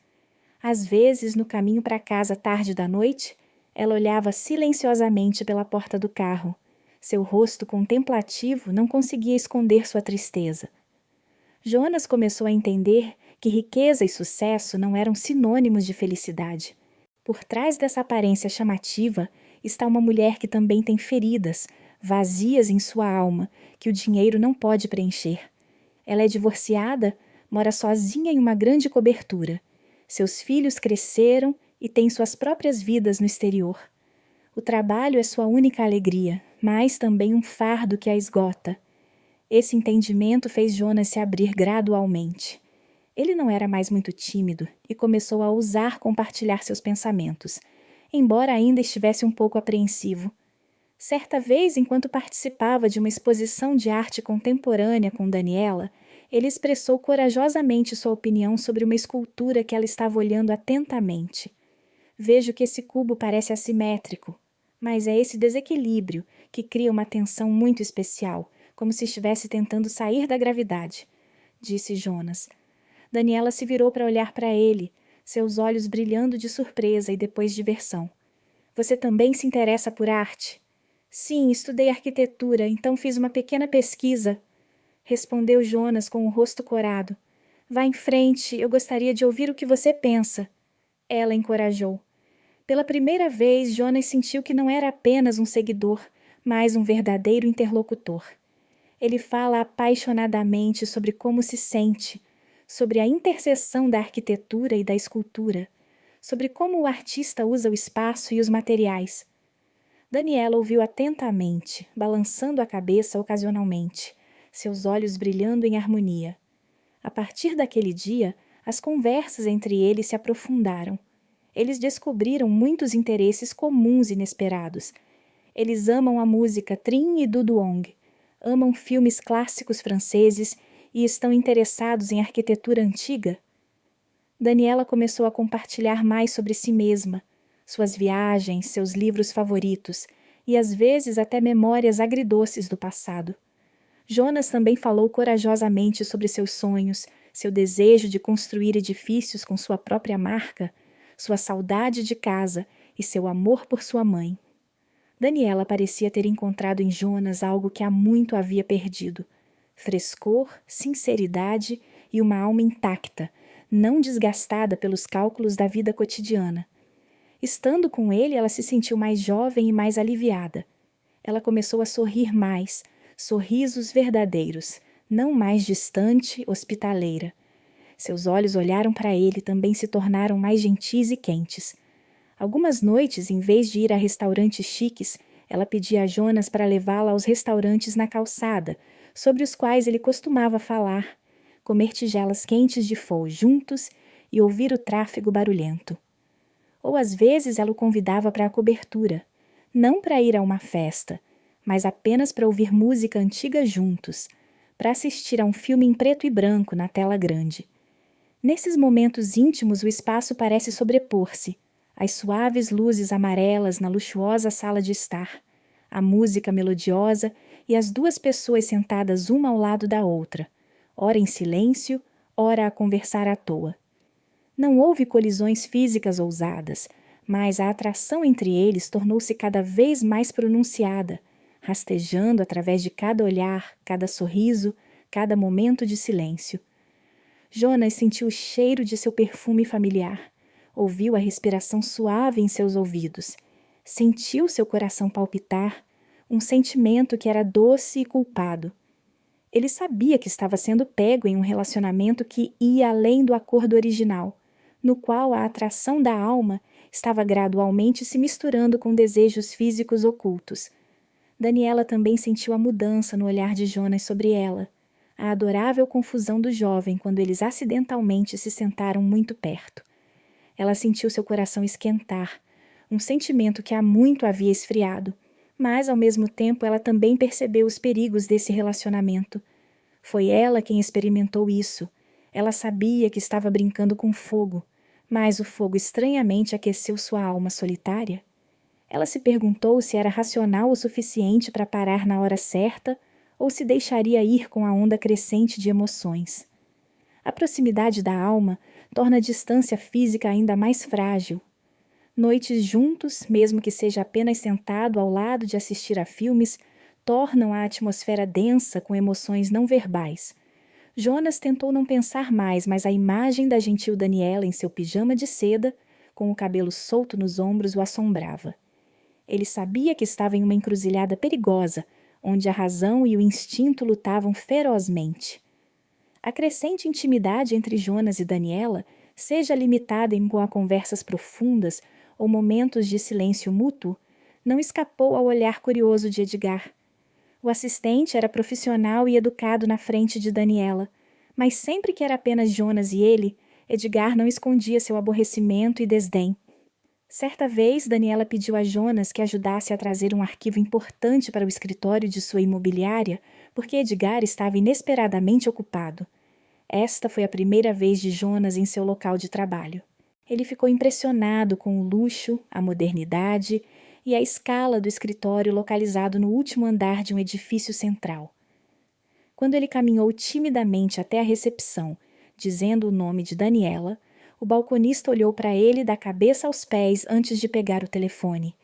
Speaker 1: Às vezes, no caminho para casa tarde da noite, ela olhava silenciosamente pela porta do carro. Seu rosto contemplativo não conseguia esconder sua tristeza. Jonas começou a entender que riqueza e sucesso não eram sinônimos de felicidade. Por trás dessa aparência chamativa está uma mulher que também tem feridas, vazias em sua alma, que o dinheiro não pode preencher. Ela é divorciada, mora sozinha em uma grande cobertura. Seus filhos cresceram e têm suas próprias vidas no exterior. O trabalho é sua única alegria, mas também um fardo que a esgota. Esse entendimento fez Jonas se abrir gradualmente. Ele não era mais muito tímido e começou a ousar compartilhar seus pensamentos, embora ainda estivesse um pouco apreensivo. Certa vez, enquanto participava de uma exposição de arte contemporânea com Daniela, ele expressou corajosamente sua opinião sobre uma escultura que ela estava olhando atentamente. Vejo que esse cubo parece assimétrico, mas é esse desequilíbrio que cria uma tensão muito especial, como se estivesse tentando sair da gravidade, disse Jonas. Daniela se virou para olhar para ele, seus olhos brilhando de surpresa e depois diversão. Você também se interessa por arte? Sim, estudei arquitetura, então fiz uma pequena pesquisa, respondeu Jonas com o rosto corado. Vá em frente, eu gostaria de ouvir o que você pensa. Ela encorajou. Pela primeira vez, Jonas sentiu que não era apenas um seguidor, mas um verdadeiro interlocutor. Ele fala apaixonadamente sobre como se sente, sobre a interseção da arquitetura e da escultura, sobre como o artista usa o espaço e os materiais. Daniela ouviu atentamente, balançando a cabeça ocasionalmente, seus olhos brilhando em harmonia. A partir daquele dia, as conversas entre eles se aprofundaram. Eles descobriram muitos interesses comuns inesperados. Eles amam a música Trin e Duduong, amam filmes clássicos franceses e estão interessados em arquitetura antiga. Daniela começou a compartilhar mais sobre si mesma, suas viagens, seus livros favoritos e às vezes até memórias agridoces do passado. Jonas também falou corajosamente sobre seus sonhos, seu desejo de construir edifícios com sua própria marca, sua saudade de casa e seu amor por sua mãe. Daniela parecia ter encontrado em Jonas algo que há muito havia perdido: frescor, sinceridade e uma alma intacta, não desgastada pelos cálculos da vida cotidiana. Estando com ele, ela se sentiu mais jovem e mais aliviada. Ela começou a sorrir mais, sorrisos verdadeiros, não mais distante, hospitaleira. Seus olhos olharam para ele e também se tornaram mais gentis e quentes. Algumas noites, em vez de ir a restaurantes chiques, ela pedia a Jonas para levá-la aos restaurantes na calçada, sobre os quais ele costumava falar, comer tigelas quentes de pho juntos e ouvir o tráfego barulhento. Ou às vezes ela o convidava para a cobertura, não para ir a uma festa, mas apenas para ouvir música antiga juntos, para assistir a um filme em preto e branco na tela grande. Nesses momentos íntimos o espaço parece sobrepor-se, as suaves luzes amarelas na luxuosa sala de estar, a música melodiosa e as duas pessoas sentadas uma ao lado da outra, ora em silêncio, ora a conversar à toa. Não houve colisões físicas ousadas, mas a atração entre eles tornou-se cada vez mais pronunciada, rastejando através de cada olhar, cada sorriso, cada momento de silêncio. Jonas sentiu o cheiro de seu perfume familiar, ouviu a respiração suave em seus ouvidos, sentiu seu coração palpitar, um sentimento que era doce e culpado. Ele sabia que estava sendo pego em um relacionamento que ia além do acordo original, no qual a atração da alma estava gradualmente se misturando com desejos físicos ocultos. Daniela também sentiu a mudança no olhar de Jonas sobre ela, a adorável confusão do jovem quando eles acidentalmente se sentaram muito perto. Ela sentiu seu coração esquentar, um sentimento que há muito havia esfriado, mas ao mesmo tempo ela também percebeu os perigos desse relacionamento. Foi ela quem experimentou isso. Ela sabia que estava brincando com fogo, mas o fogo estranhamente aqueceu sua alma solitária. Ela se perguntou se era racional o suficiente para parar na hora certa ou se deixaria ir com a onda crescente de emoções. A proximidade da alma torna a distância física ainda mais frágil. Noites juntos, mesmo que seja apenas sentado ao lado de assistir a filmes, tornam a atmosfera densa com emoções não verbais. Jonas tentou não pensar mais, mas a imagem da gentil Daniela em seu pijama de seda, com o cabelo solto nos ombros, o assombrava. Ele sabia que estava em uma encruzilhada perigosa, onde a razão e o instinto lutavam ferozmente. A crescente intimidade entre Jonas e Daniela, seja limitada a conversas profundas ou momentos de silêncio mútuo, não escapou ao olhar curioso de Edgar. O assistente era profissional e educado na frente de Daniela, mas sempre que era apenas Jonas e ele, Edgar não escondia seu aborrecimento e desdém. Certa vez, Daniela pediu a Jonas que ajudasse a trazer um arquivo importante para o escritório de sua imobiliária, porque Edgar estava inesperadamente ocupado. Esta foi a primeira vez de Jonas em seu local de trabalho. Ele ficou impressionado com o luxo, a modernidade e a escala do escritório localizado no último andar de um edifício central. Quando ele caminhou timidamente até a recepção, dizendo o nome de Daniela, o balconista olhou para ele da cabeça aos pés antes de pegar o telefone.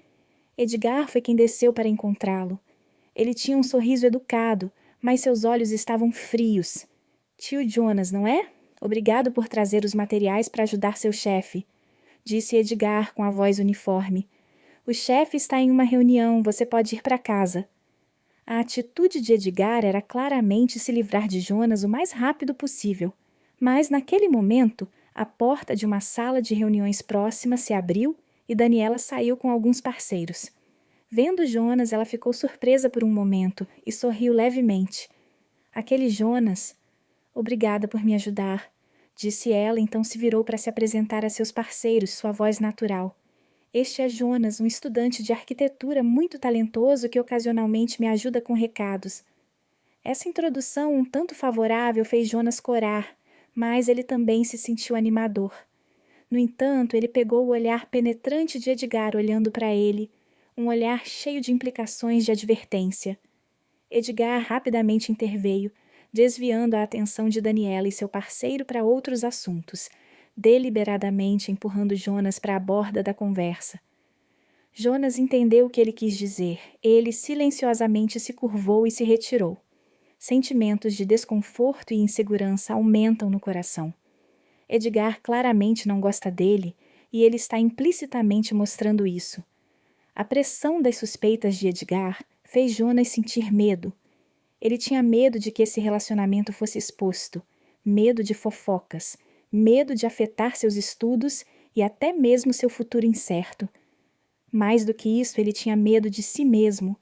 Speaker 1: Edgar foi quem desceu para encontrá-lo. Ele tinha um sorriso educado, mas seus olhos estavam frios. Tio Jonas, não é? Obrigado por trazer os materiais para ajudar seu chefe, disse Edgar com a voz uniforme. O chefe está em uma reunião, você pode ir para casa. A atitude de Edgar era claramente se livrar de Jonas o mais rápido possível, mas naquele momento a porta de uma sala de reuniões próxima se abriu e Daniela saiu com alguns parceiros. Vendo Jonas, ela ficou surpresa por um momento e sorriu levemente. Aquele Jonas... Obrigada por me ajudar, disse ela, então se virou para se apresentar a seus parceiros, sua voz natural. Este é Jonas, um estudante de arquitetura muito talentoso que ocasionalmente me ajuda com recados. Essa introdução um tanto favorável fez Jonas corar, mas ele também se sentiu animador. No entanto, ele pegou o olhar penetrante de Edgar olhando para ele, um olhar cheio de implicações de advertência. Edgar rapidamente interveio, desviando a atenção de Daniela e seu parceiro para outros assuntos, deliberadamente empurrando Jonas para a borda da conversa. Jonas entendeu o que ele quis dizer. Ele silenciosamente se curvou e se retirou. Sentimentos de desconforto e insegurança aumentam no coração. Edgar claramente não gosta dele e ele está implicitamente mostrando isso. A pressão das suspeitas de Edgar fez Jonas sentir medo. Ele tinha medo de que esse relacionamento fosse exposto, medo de fofocas, medo de afetar seus estudos e até mesmo seu futuro incerto. Mais do que isso, ele tinha medo de si mesmo.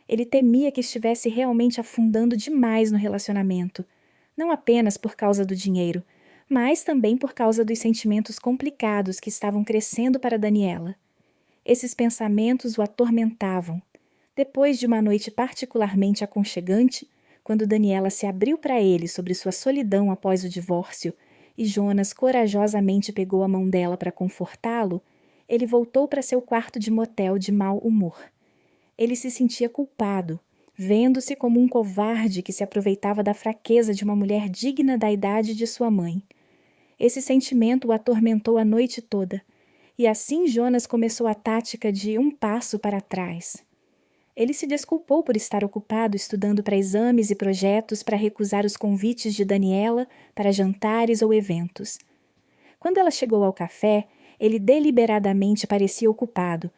Speaker 1: Ele temia que estivesse realmente afundando demais no relacionamento, não apenas por causa do dinheiro, mas também por causa dos sentimentos complicados que estavam crescendo para Daniela. Esses pensamentos o atormentavam. Depois de uma noite particularmente aconchegante, quando Daniela se abriu para ele sobre sua solidão após o divórcio e Jonas corajosamente pegou a mão dela para confortá-lo, ele voltou para seu quarto de motel de mau humor. Ele se sentia culpado, vendo-se como um covarde que se aproveitava da fraqueza de uma mulher digna da idade de sua mãe. Esse sentimento o atormentou a noite toda, e assim Jonas começou a tática de um passo para trás. Ele se desculpou por estar ocupado estudando para exames e projetos para recusar os convites de Daniela para jantares ou eventos. Quando ela chegou ao café, ele deliberadamente parecia ocupado,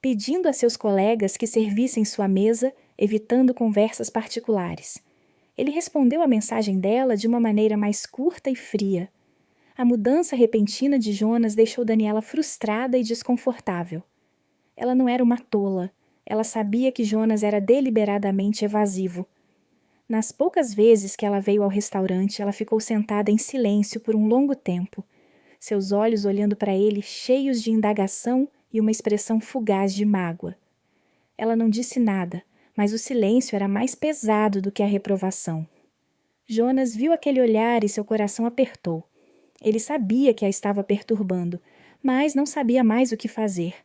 Speaker 1: pedindo a seus colegas que servissem sua mesa, evitando conversas particulares. Ele respondeu à mensagem dela de uma maneira mais curta e fria. A mudança repentina de Jonas deixou Daniela frustrada e desconfortável. Ela não era uma tola. Ela sabia que Jonas era deliberadamente evasivo. Nas poucas vezes que ela veio ao restaurante, ela ficou sentada em silêncio por um longo tempo, seus olhos olhando para ele cheios de indagação e uma expressão fugaz de mágoa. Ela não disse nada, mas o silêncio era mais pesado do que a reprovação. Jonas viu aquele olhar e seu coração apertou. Ele sabia que a estava perturbando, mas não sabia mais o que fazer.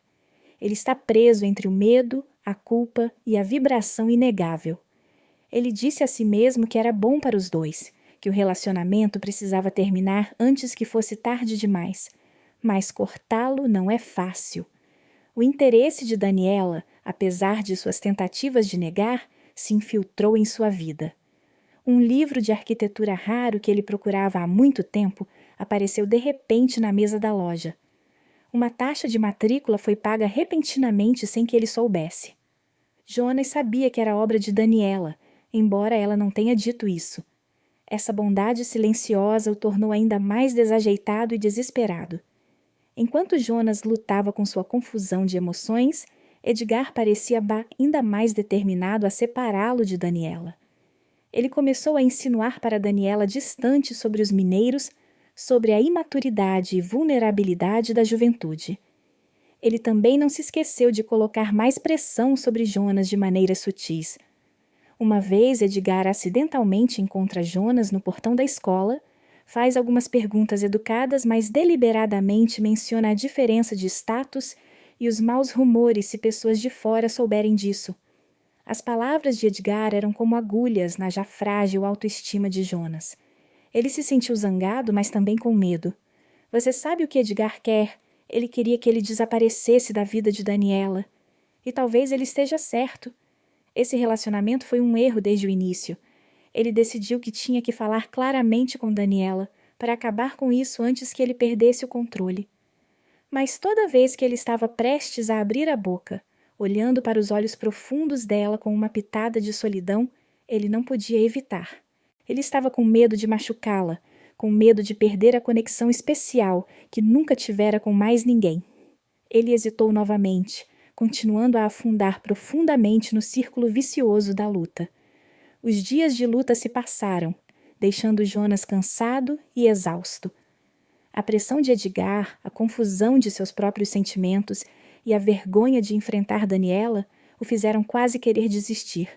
Speaker 1: Ele está preso entre o medo, a culpa e a vibração inegável. Ele disse a si mesmo que era bom para os dois, que o relacionamento precisava terminar antes que fosse tarde demais. Mas cortá-lo não é fácil. O interesse de Daniela, apesar de suas tentativas de negar, se infiltrou em sua vida. Um livro de arquitetura raro que ele procurava há muito tempo apareceu de repente na mesa da loja. Uma taxa de matrícula foi paga repentinamente sem que ele soubesse. Jonas sabia que era obra de Daniela, embora ela não tenha dito isso. Essa bondade silenciosa o tornou ainda mais desajeitado e desesperado. Enquanto Jonas lutava com sua confusão de emoções, Edgar parecia ainda mais determinado a separá-lo de Daniela. Ele começou a insinuar para Daniela distante sobre os mineiros, sobre a imaturidade e vulnerabilidade da juventude. Ele também não se esqueceu de colocar mais pressão sobre Jonas de maneiras sutis. Uma vez, Edgar acidentalmente encontra Jonas no portão da escola, faz algumas perguntas educadas, mas deliberadamente menciona a diferença de status e os maus rumores se pessoas de fora souberem disso. As palavras de Edgar eram como agulhas na já frágil autoestima de Jonas. Ele se sentiu zangado, mas também com medo. Você sabe o que Edgar quer? Ele queria que ele desaparecesse da vida de Daniela. E talvez ele esteja certo. Esse relacionamento foi um erro desde o início. Ele decidiu que tinha que falar claramente com Daniela para acabar com isso antes que ele perdesse o controle. Mas toda vez que ele estava prestes a abrir a boca, olhando para os olhos profundos dela com uma pitada de solidão, ele não podia evitar. Ele estava com medo de machucá-la, com medo de perder a conexão especial que nunca tivera com mais ninguém. Ele hesitou novamente, continuando a afundar profundamente no círculo vicioso da luta. Os dias de luta se passaram, deixando Jonas cansado e exausto. A pressão de Edgar, a confusão de seus próprios sentimentos e a vergonha de enfrentar Daniela o fizeram quase querer desistir.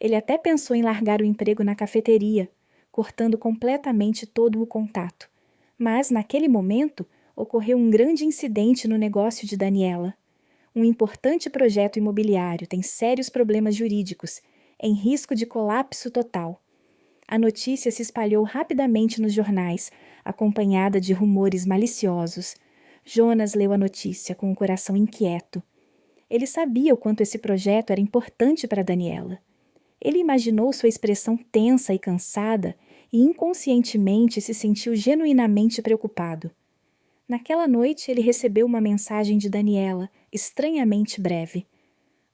Speaker 1: Ele até pensou em largar o emprego na cafeteria, cortando completamente todo o contato. Mas, naquele momento, ocorreu um grande incidente no negócio de Daniela. Um importante projeto imobiliário tem sérios problemas jurídicos, em risco de colapso total. A notícia se espalhou rapidamente nos jornais, acompanhada de rumores maliciosos. Jonas leu a notícia com o coração inquieto. Ele sabia o quanto esse projeto era importante para Daniela. Ele imaginou sua expressão tensa e cansada e inconscientemente se sentiu genuinamente preocupado. Naquela noite, ele recebeu uma mensagem de Daniela, estranhamente breve.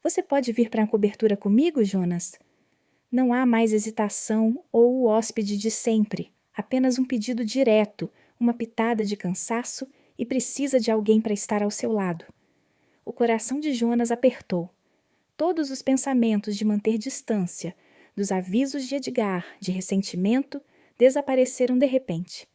Speaker 1: Você pode vir para a cobertura comigo, Jonas? Não há mais hesitação ou o hóspede de sempre, apenas um pedido direto, uma pitada de cansaço e precisa de alguém para estar ao seu lado. O coração de Jonas apertou. Todos os pensamentos de manter distância, dos avisos de Edgar, de ressentimento, desapareceram de repente.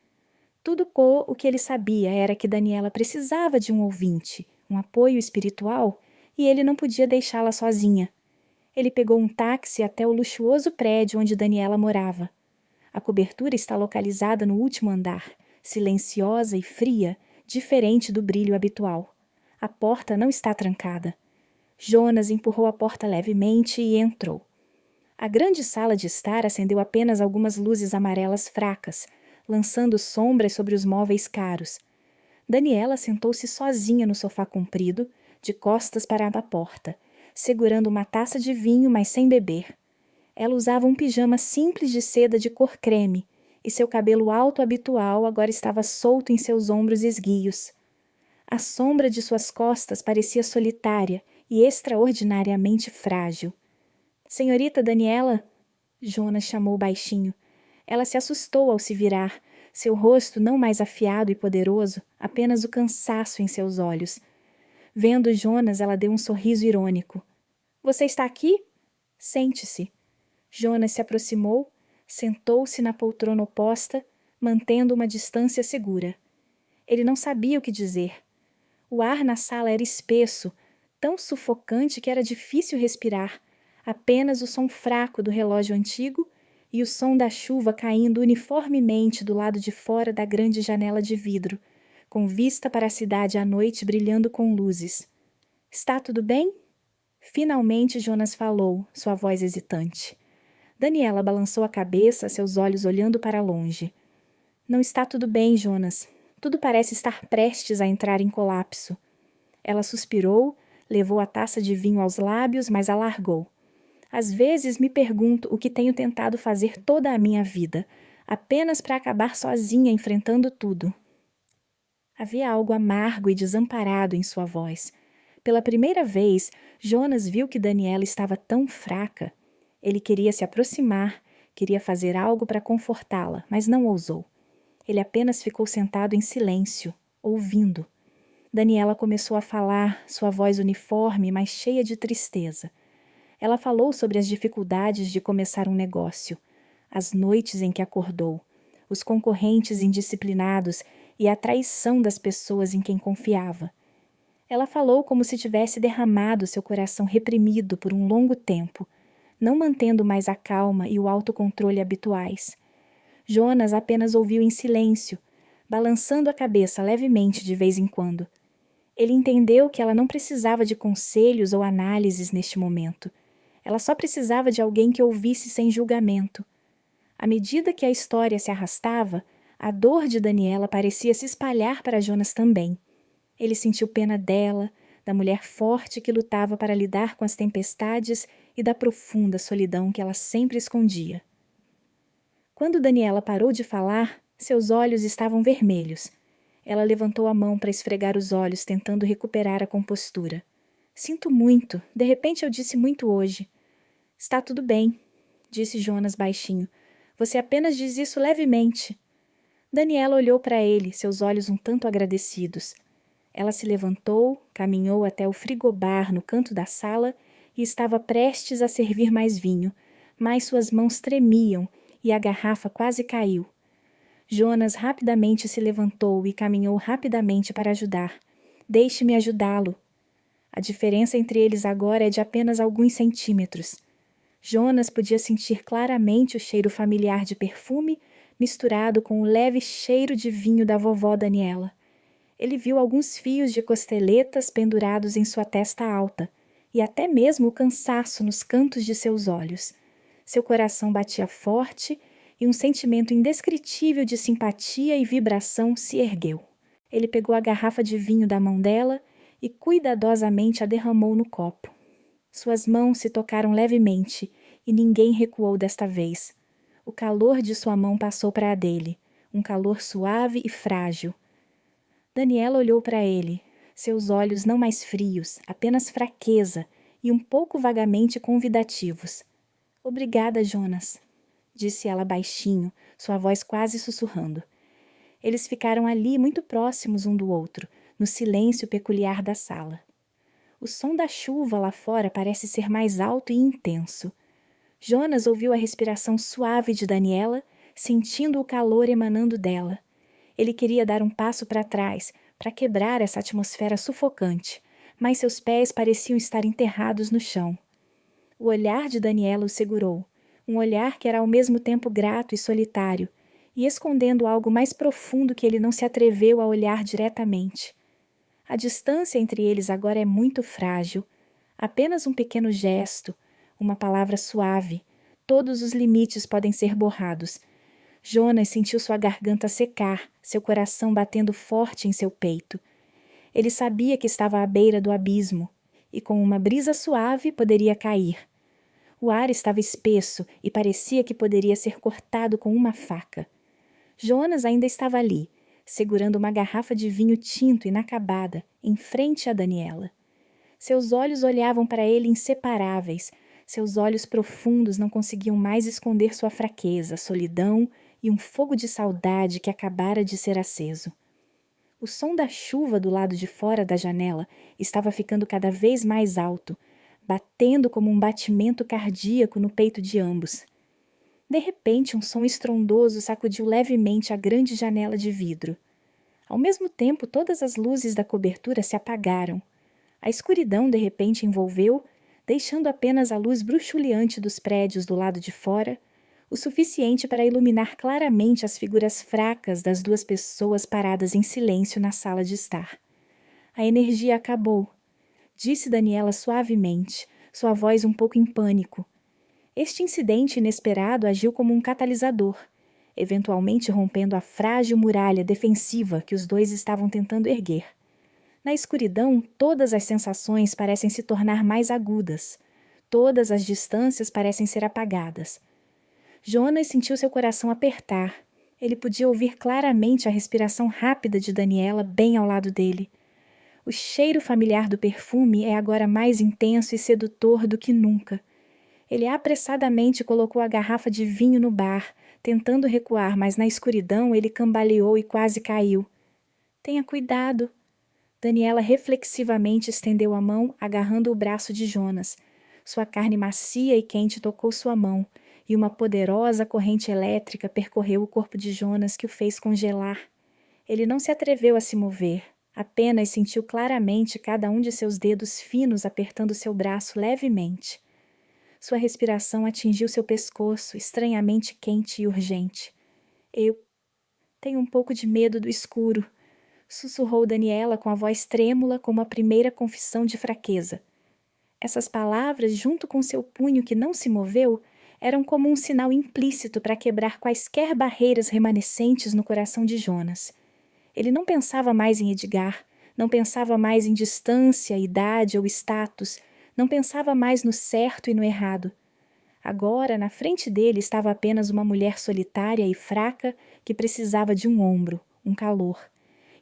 Speaker 1: Tudo o que ele sabia era que Daniela precisava de um ouvinte, um apoio espiritual, e ele não podia deixá-la sozinha. Ele pegou um táxi até o luxuoso prédio onde Daniela morava. A cobertura está localizada no último andar, silenciosa e fria, diferente do brilho habitual. A porta não está trancada. Jonas empurrou a porta levemente e entrou. A grande sala de estar acendeu apenas algumas luzes amarelas fracas, lançando sombras sobre os móveis caros. Daniela sentou-se sozinha no sofá comprido, de costas para a porta, segurando uma taça de vinho, mas sem beber. Ela usava um pijama simples de seda de cor creme, e seu cabelo alto habitual agora estava solto em seus ombros esguios. A sombra de suas costas parecia solitária e extraordinariamente frágil. Senhorita Daniela? Jonas chamou baixinho. Ela se assustou ao se virar, seu rosto não mais afiado e poderoso, apenas o cansaço em seus olhos. Vendo Jonas, ela deu um sorriso irônico. Você está aqui? Sente-se. Jonas se aproximou, sentou-se na poltrona oposta, mantendo uma distância segura. Ele não sabia o que dizer. O ar na sala era espesso, tão sufocante que era difícil respirar, apenas o som fraco do relógio antigo e o som da chuva caindo uniformemente do lado de fora da grande janela de vidro, com vista para a cidade à noite brilhando com luzes. Está tudo bem? Finalmente Jonas falou, sua voz hesitante. Daniela balançou a cabeça, seus olhos olhando para longe. Não está tudo bem, Jonas. Tudo parece estar prestes a entrar em colapso. Ela suspirou, levou a taça de vinho aos lábios, mas a largou. Às vezes me pergunto o que tenho tentado fazer toda a minha vida, apenas para acabar sozinha enfrentando tudo. Havia algo amargo e desamparado em sua voz. Pela primeira vez, Jonas viu que Daniela estava tão fraca. Ele queria se aproximar, queria fazer algo para confortá-la, mas não ousou. Ele apenas ficou sentado em silêncio, ouvindo. Daniela começou a falar, sua voz uniforme, mas cheia de tristeza. Ela falou sobre as dificuldades de começar um negócio, as noites em que acordou, os concorrentes indisciplinados e a traição das pessoas em quem confiava. Ela falou como se tivesse derramado seu coração reprimido por um longo tempo, não mantendo mais a calma e o autocontrole habituais. Jonas apenas ouviu em silêncio, balançando a cabeça levemente de vez em quando. Ele entendeu que ela não precisava de conselhos ou análises neste momento. Ela só precisava de alguém que ouvisse sem julgamento. À medida que a história se arrastava, a dor de Daniela parecia se espalhar para Jonas também. Ele sentiu pena dela, da mulher forte que lutava para lidar com as tempestades e da profunda solidão que ela sempre escondia. Quando Daniela parou de falar, seus olhos estavam vermelhos. Ela levantou a mão para esfregar os olhos, tentando recuperar a compostura. Sinto muito, de repente eu disse muito hoje. Está tudo bem, disse Jonas baixinho. Você apenas diz isso levemente. Daniela olhou para ele, seus olhos um tanto agradecidos. Ela se levantou, caminhou até o frigobar no canto da sala e estava prestes a servir mais vinho, mas suas mãos tremiam e a garrafa quase caiu. Jonas rapidamente se levantou e caminhou rapidamente para ajudar. Deixe-me ajudá-lo. A diferença entre eles agora é de apenas alguns centímetros. Jonas podia sentir claramente o cheiro familiar de perfume misturado com o leve cheiro de vinho da vovó Daniela. Ele viu alguns fios de costeletas pendurados em sua testa alta e até mesmo o cansaço nos cantos de seus olhos. Seu coração batia forte e um sentimento indescritível de simpatia e vibração se ergueu. Ele pegou a garrafa de vinho da mão dela e cuidadosamente a derramou no copo. Suas mãos se tocaram levemente e ninguém recuou desta vez. O calor de sua mão passou para a dele, um calor suave e frágil. Daniela olhou para ele, seus olhos não mais frios, apenas fraqueza e um pouco vagamente convidativos. Obrigada, Jonas, disse ela baixinho, sua voz quase sussurrando. Eles ficaram ali muito próximos um do outro, no silêncio peculiar da sala. O som da chuva lá fora parece ser mais alto e intenso. Jonas ouviu a respiração suave de Daniela, sentindo o calor emanando dela. Ele queria dar um passo para trás, para quebrar essa atmosfera sufocante, mas seus pés pareciam estar enterrados no chão. O olhar de Daniela o segurou, um olhar que era ao mesmo tempo grato e solitário, e escondendo algo mais profundo que ele não se atreveu a olhar diretamente. A distância entre eles agora é muito frágil. Apenas um pequeno gesto, uma palavra suave, todos os limites podem ser borrados. Jonas sentiu sua garganta secar, seu coração batendo forte em seu peito. Ele sabia que estava à beira do abismo, e com uma brisa suave poderia cair. O ar estava espesso e parecia que poderia ser cortado com uma faca. Jonas ainda estava ali, segurando uma garrafa de vinho tinto inacabada, em frente a Daniela. Seus olhos olhavam para ele inseparáveis, seus olhos profundos não conseguiam mais esconder sua fraqueza, solidão e um fogo de saudade que acabara de ser aceso. O som da chuva do lado de fora da janela estava ficando cada vez mais alto, batendo como um batimento cardíaco no peito de ambos. De repente, um som estrondoso sacudiu levemente a grande janela de vidro. Ao mesmo tempo, todas as luzes da cobertura se apagaram. A escuridão de repente envolveu, deixando apenas a luz bruxuleante dos prédios do lado de fora, o suficiente para iluminar claramente as figuras fracas das duas pessoas paradas em silêncio na sala de estar. A energia acabou, disse Daniela suavemente, sua voz um pouco em pânico. Este incidente inesperado agiu como um catalisador, eventualmente rompendo a frágil muralha defensiva que os dois estavam tentando erguer. Na escuridão, todas as sensações parecem se tornar mais agudas. Todas as distâncias parecem ser apagadas. Jonas sentiu seu coração apertar. Ele podia ouvir claramente a respiração rápida de Daniela bem ao lado dele. O cheiro familiar do perfume é agora mais intenso e sedutor do que nunca. Ele apressadamente colocou a garrafa de vinho no bar, tentando recuar, mas na escuridão ele cambaleou e quase caiu. Tenha cuidado. Daniela reflexivamente estendeu a mão, agarrando o braço de Jonas. Sua carne macia e quente tocou sua mão, e uma poderosa corrente elétrica percorreu o corpo de Jonas que o fez congelar. Ele não se atreveu a se mover, apenas sentiu claramente cada um de seus dedos finos apertando seu braço levemente. Sua respiração atingiu seu pescoço, estranhamente quente e urgente. Eu tenho um pouco de medo do escuro, sussurrou Daniela com a voz trêmula como a primeira confissão de fraqueza. Essas palavras, junto com seu punho que não se moveu, eram como um sinal implícito para quebrar quaisquer barreiras remanescentes no coração de Jonas. Ele não pensava mais em Edgar, não pensava mais em distância, idade ou status, não pensava mais no certo e no errado. Agora, na frente dele estava apenas uma mulher solitária e fraca que precisava de um ombro, um calor.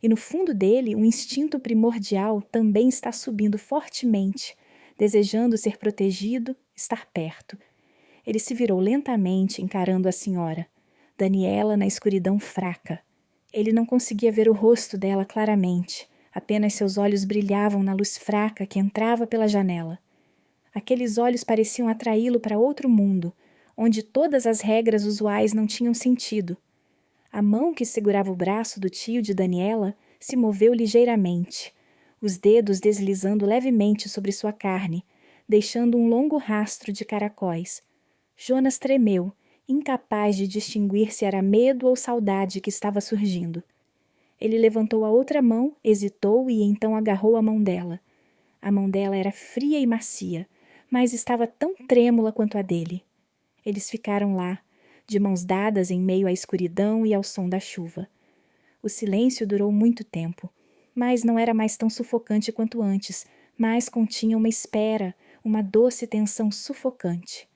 Speaker 1: E no fundo dele, um instinto primordial também está subindo fortemente, desejando ser protegido, estar perto. Ele se virou lentamente, encarando a senhora. Daniela na escuridão fraca. Ele não conseguia ver o rosto dela claramente. Apenas seus olhos brilhavam na luz fraca que entrava pela janela. Aqueles olhos pareciam atraí-lo para outro mundo, onde todas as regras usuais não tinham sentido. A mão que segurava o braço do tio de Daniela se moveu ligeiramente, os dedos deslizando levemente sobre sua carne, deixando um longo rastro de caracóis. Jonas tremeu, incapaz de distinguir se era medo ou saudade que estava surgindo. Ele levantou a outra mão, hesitou e então agarrou a mão dela. A mão dela era fria e macia, mas estava tão trêmula quanto a dele. Eles ficaram lá, de mãos dadas em meio à escuridão e ao som da chuva. O silêncio durou muito tempo, mas não era mais tão sufocante quanto antes, mas continha uma espera, uma doce tensão sufocante.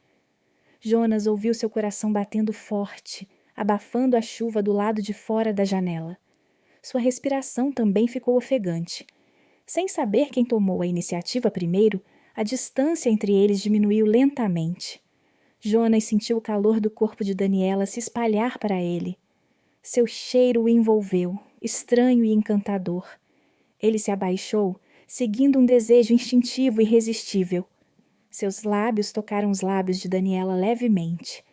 Speaker 1: Jonas ouviu seu coração batendo forte, abafando a chuva do lado de fora da janela. Sua respiração também ficou ofegante. Sem saber quem tomou a iniciativa primeiro, a distância entre eles diminuiu lentamente. Jonas sentiu o calor do corpo de Daniela se espalhar para ele. Seu cheiro o envolveu, estranho e encantador. Ele se abaixou, seguindo um desejo instintivo e irresistível. Seus lábios tocaram os lábios de Daniela levemente.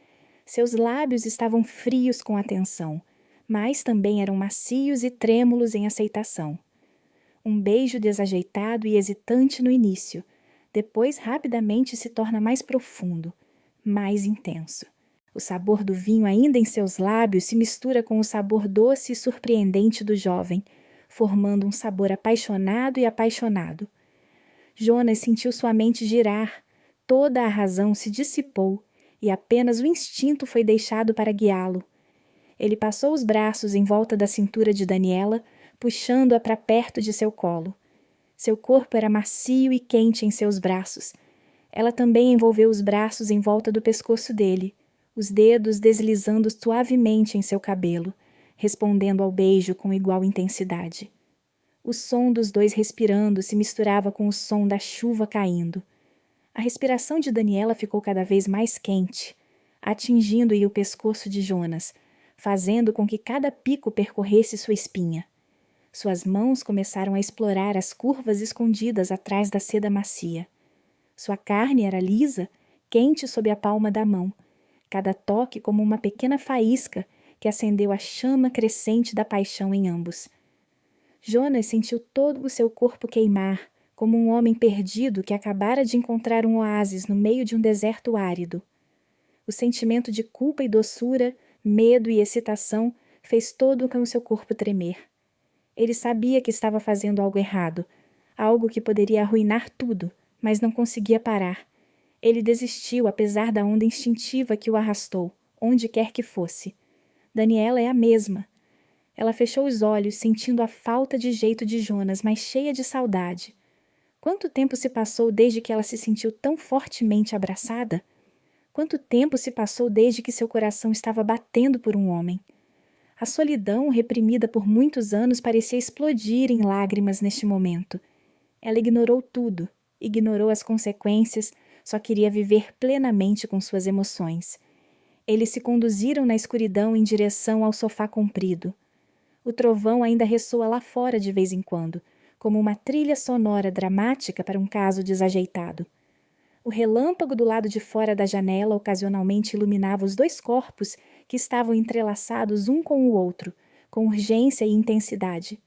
Speaker 1: Seus lábios estavam frios com atenção, mas também eram macios e trêmulos em aceitação. Um beijo desajeitado e hesitante no início, depois rapidamente se torna mais profundo, mais intenso. O sabor do vinho ainda em seus lábios se mistura com o sabor doce e surpreendente do jovem, formando um sabor apaixonado e apaixonado. Jonas sentiu sua mente girar, toda a razão se dissipou e apenas o instinto foi deixado para guiá-lo. Ele passou os braços em volta da cintura de Daniela, puxando-a para perto de seu colo. Seu corpo era macio e quente em seus braços. Ela também envolveu os braços em volta do pescoço dele, os dedos deslizando suavemente em seu cabelo, respondendo ao beijo com igual intensidade. O som dos dois respirando se misturava com o som da chuva caindo. A respiração de Daniela ficou cada vez mais quente, atingindo-lhe o pescoço de Jonas, fazendo com que cada pico percorresse sua espinha. Suas mãos começaram a explorar as curvas escondidas atrás da seda macia. Sua carne era lisa, quente sob a palma da mão, cada toque como uma pequena faísca que acendeu a chama crescente da paixão em ambos. Jonas sentiu todo o seu corpo queimar, como um homem perdido que acabara de encontrar um oásis no meio de um deserto árido. O sentimento de culpa e doçura, medo e excitação fez todo o seu corpo tremer. Ele sabia que estava fazendo algo errado, algo que poderia arruinar tudo, mas não conseguia parar. Ele desistiu apesar da onda instintiva que o arrastou, onde quer que fosse. Daniela é a mesma. Ela fechou os olhos, sentindo a falta de jeito de Jonas, mas cheia de saudade. Quanto tempo se passou desde que ela se sentiu tão fortemente abraçada? Quanto tempo se passou desde que seu coração estava batendo por um homem? A solidão, reprimida por muitos anos, parecia explodir em lágrimas neste momento. Ela ignorou tudo, ignorou as consequências, só queria viver plenamente com suas emoções. Eles se conduziram na escuridão em direção ao sofá comprido. O trovão ainda ressoa lá fora de vez em quando, como uma trilha sonora dramática para um caso desajeitado. O relâmpago do lado de fora da janela ocasionalmente iluminava os dois corpos que estavam entrelaçados um com o outro, com urgência e intensidade.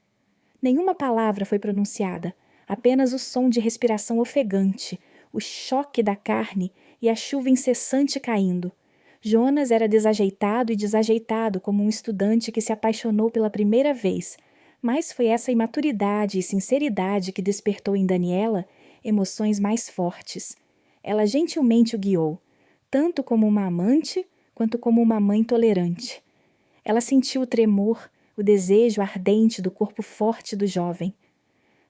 Speaker 1: Nenhuma palavra foi pronunciada, apenas o som de respiração ofegante, o choque da carne e a chuva incessante caindo. Jonas era desajeitado e desajeitado como um estudante que se apaixonou pela primeira vez, mas foi essa imaturidade e sinceridade que despertou em Daniela emoções mais fortes. Ela gentilmente o guiou, tanto como uma amante quanto como uma mãe tolerante. Ela sentiu o tremor, o desejo ardente do corpo forte do jovem.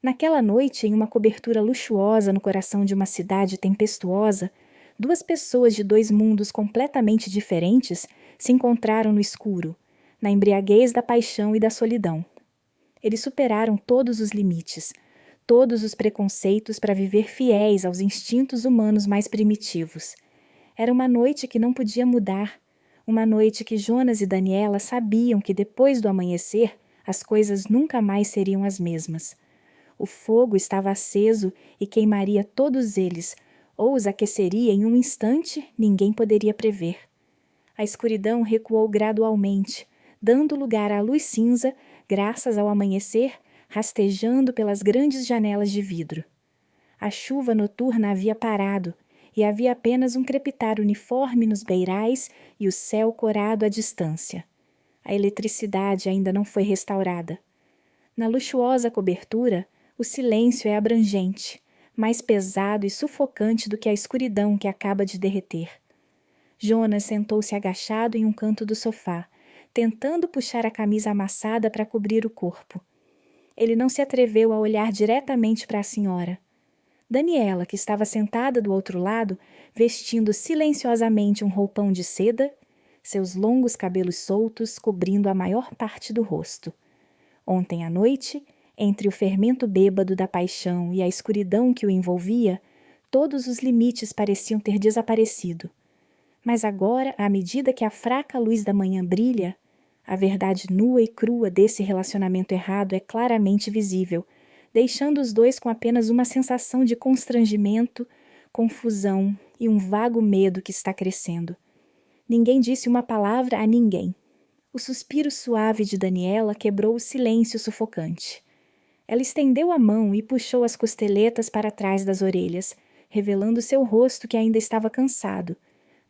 Speaker 1: Naquela noite, em uma cobertura luxuosa no coração de uma cidade tempestuosa, duas pessoas de dois mundos completamente diferentes se encontraram no escuro, na embriaguez da paixão e da solidão. Eles superaram todos os limites, todos os preconceitos para viver fiéis aos instintos humanos mais primitivos. Era uma noite que não podia mudar, uma noite que Jonas e Daniela sabiam que depois do amanhecer as coisas nunca mais seriam as mesmas. O fogo estava aceso e queimaria todos eles, ou os aqueceria em um instante, ninguém poderia prever. A escuridão recuou gradualmente, dando lugar à luz cinza, graças ao amanhecer, rastejando pelas grandes janelas de vidro. A chuva noturna havia parado, e havia apenas um crepitar uniforme nos beirais e o céu corado à distância. A eletricidade ainda não foi restaurada. Na luxuosa cobertura, o silêncio é abrangente, mais pesado e sufocante do que a escuridão que acaba de derreter. Jonas sentou-se agachado em um canto do sofá, tentando puxar a camisa amassada para cobrir o corpo. Ele não se atreveu a olhar diretamente para a senhora. Daniela, que estava sentada do outro lado, vestindo silenciosamente um roupão de seda, seus longos cabelos soltos cobrindo a maior parte do rosto. Ontem à noite, entre o fermento bêbado da paixão e a escuridão que o envolvia, todos os limites pareciam ter desaparecido. Mas agora, à medida que a fraca luz da manhã brilha, a verdade nua e crua desse relacionamento errado é claramente visível, deixando os dois com apenas uma sensação de constrangimento, confusão e um vago medo que está crescendo. Ninguém disse uma palavra a ninguém. O suspiro suave de Daniela quebrou o silêncio sufocante. Ela estendeu a mão e puxou as costeletas para trás das orelhas, revelando seu rosto que ainda estava cansado,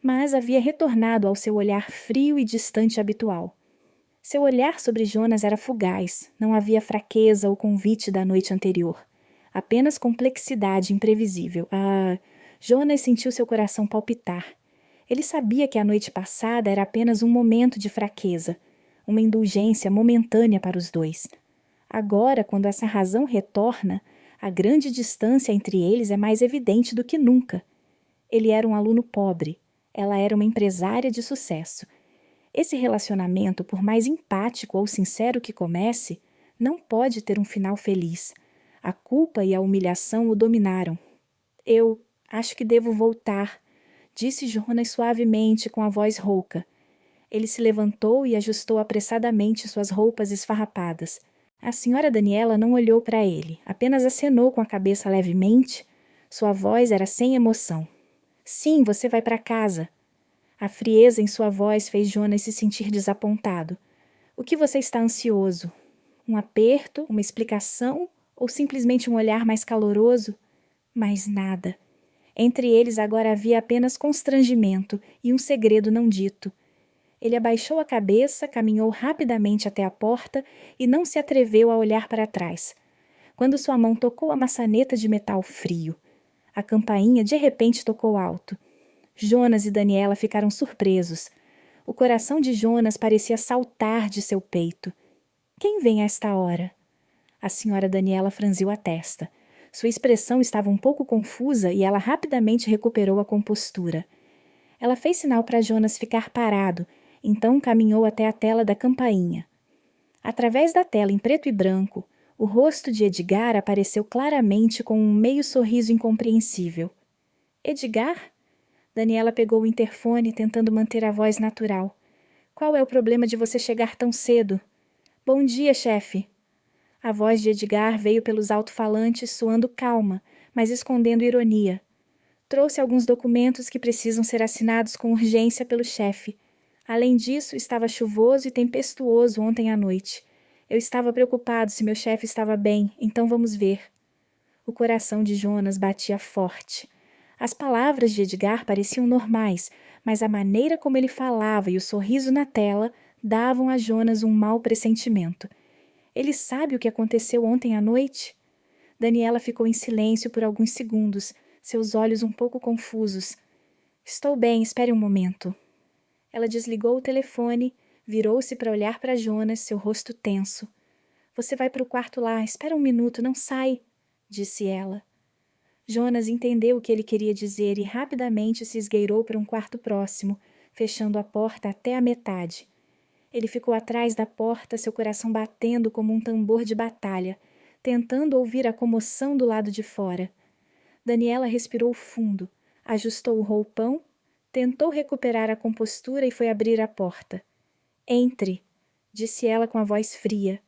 Speaker 1: mas havia retornado ao seu olhar frio e distante habitual. Seu olhar sobre Jonas era fugaz, não havia fraqueza ou convite da noite anterior, apenas complexidade imprevisível. Jonas sentiu seu coração palpitar. Ele sabia que a noite passada era apenas um momento de fraqueza, uma indulgência momentânea para os dois. Agora, quando essa razão retorna, a grande distância entre eles é mais evidente do que nunca. Ele era um aluno pobre, ela era uma empresária de sucesso. Esse relacionamento, por mais empático ou sincero que comece, não pode ter um final feliz. A culpa e a humilhação o dominaram. Eu acho que devo voltar, disse Jonas suavemente com a voz rouca. Ele se levantou e ajustou apressadamente suas roupas esfarrapadas. A senhora Daniela não olhou para ele, apenas acenou com a cabeça levemente. Sua voz era sem emoção. Sim, você vai para casa. A frieza em sua voz fez Jonas se sentir desapontado. O que você está ansioso? Um aperto, uma explicação ou simplesmente um olhar mais caloroso? Mais nada. Entre eles agora havia apenas constrangimento e um segredo não dito. Ele abaixou a cabeça, caminhou rapidamente até a porta e não se atreveu a olhar para trás. Quando sua mão tocou a maçaneta de metal frio, a campainha de repente tocou alto. Jonas e Daniela ficaram surpresos. O coração de Jonas parecia saltar de seu peito. Quem vem a esta hora? A senhora Daniela franziu a testa. Sua expressão estava um pouco confusa e ela rapidamente recuperou a compostura. Ela fez sinal para Jonas ficar parado, então caminhou até a tela da campainha. Através da tela em preto e branco, o rosto de Edgar apareceu claramente com um meio sorriso incompreensível. Edgar? Daniela pegou o interfone, tentando manter a voz natural. Qual é o problema de você chegar tão cedo? Bom dia, chefe. A voz de Edgar veio pelos alto-falantes, soando calma, mas escondendo ironia. Trouxe alguns documentos que precisam ser assinados com urgência pelo chefe. Além disso, estava chuvoso e tempestuoso ontem à noite. Eu estava preocupado se meu chefe estava bem, então vamos ver. O coração de Jonas batia forte. As palavras de Edgar pareciam normais, mas a maneira como ele falava e o sorriso na tela davam a Jonas um mau pressentimento. Ele sabe o que aconteceu ontem à noite? Daniela ficou em silêncio por alguns segundos, seus olhos um pouco confusos. Estou bem, espere um momento. Ela desligou o telefone, virou-se para olhar para Jonas, seu rosto tenso. Você vai para o quarto lá, espera um minuto, não sai, disse ela. Jonas entendeu o que ele queria dizer e rapidamente se esgueirou para um quarto próximo, fechando a porta até a metade. Ele ficou atrás da porta, seu coração batendo como um tambor de batalha, tentando ouvir a comoção do lado de fora. Daniela respirou fundo, ajustou o roupão, tentou recuperar a compostura e foi abrir a porta. Entre, disse ela com a voz fria.